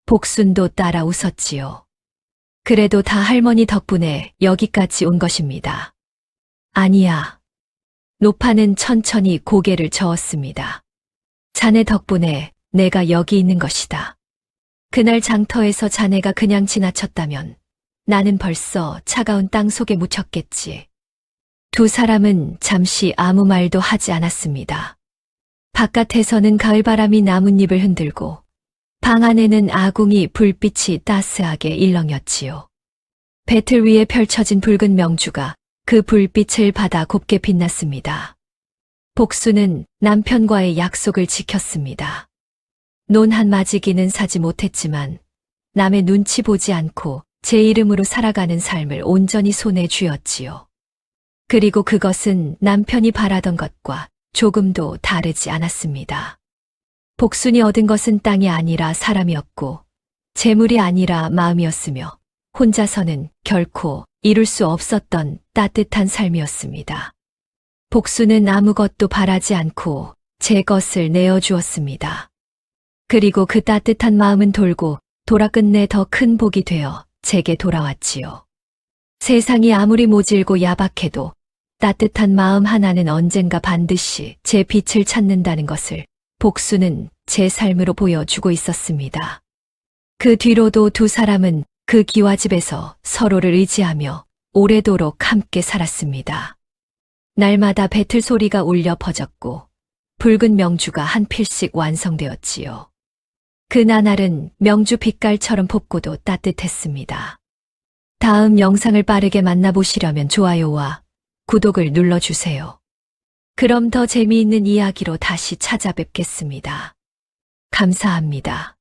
복순도 따라 웃었지요. 그래도 다 할머니 덕분에 여기까지 온 것입니다. 아니야. 노파는 천천히 고개를 저었습니다. 자네 덕분에 내가 여기 있는 것이다. 그날 장터에서 자네가 그냥 지나쳤다면 나는 벌써 차가운 땅 속에 묻혔겠지. 두 사람은 잠시 아무 말도 하지 않았습니다. 바깥에서는 가을바람이 나뭇잎을 흔들고 방 안에는 아궁이 불빛이 따스하게 일렁였지요. 배틀 위에 펼쳐진 붉은 명주가 그 불빛을 받아 곱게 빛났습니다. 복수는 남편과의 약속을 지켰습니다. 논 한 마지기는 사지 못했지만 남의 눈치 보지 않고 제 이름으로 살아가는 삶을 온전히 손에 쥐었지요. 그리고 그것은 남편이 바라던 것과 조금도 다르지 않았습니다. 복순이 얻은 것은 땅이 아니라 사람이었고 재물이 아니라 마음이었으며 혼자서는 결코 이룰 수 없었던 따뜻한 삶이었습니다. 복순은 아무것도 바라지 않고 제 것을 내어주었습니다. 그리고 그 따뜻한 마음은 돌고 돌아 끝내 더 큰 복이 되어 제게 돌아왔지요. 세상이 아무리 모질고 야박해도 따뜻한 마음 하나는 언젠가 반드시 제 빛을 찾는다는 것을 복수는 제 삶으로 보여주고 있었습니다. 그 뒤로도 두 사람은 그 기와집에서 서로를 의지하며 오래도록 함께 살았습니다. 날마다 배틀 소리가 울려 퍼졌고 붉은 명주가 한 필씩 완성되었지요. 그 나날은 명주 빛깔처럼 곱고도 따뜻했습니다. 다음 영상을 빠르게 만나보시려면 좋아요와 구독을 눌러주세요. 그럼 더 재미있는 이야기로 다시 찾아뵙겠습니다. 감사합니다.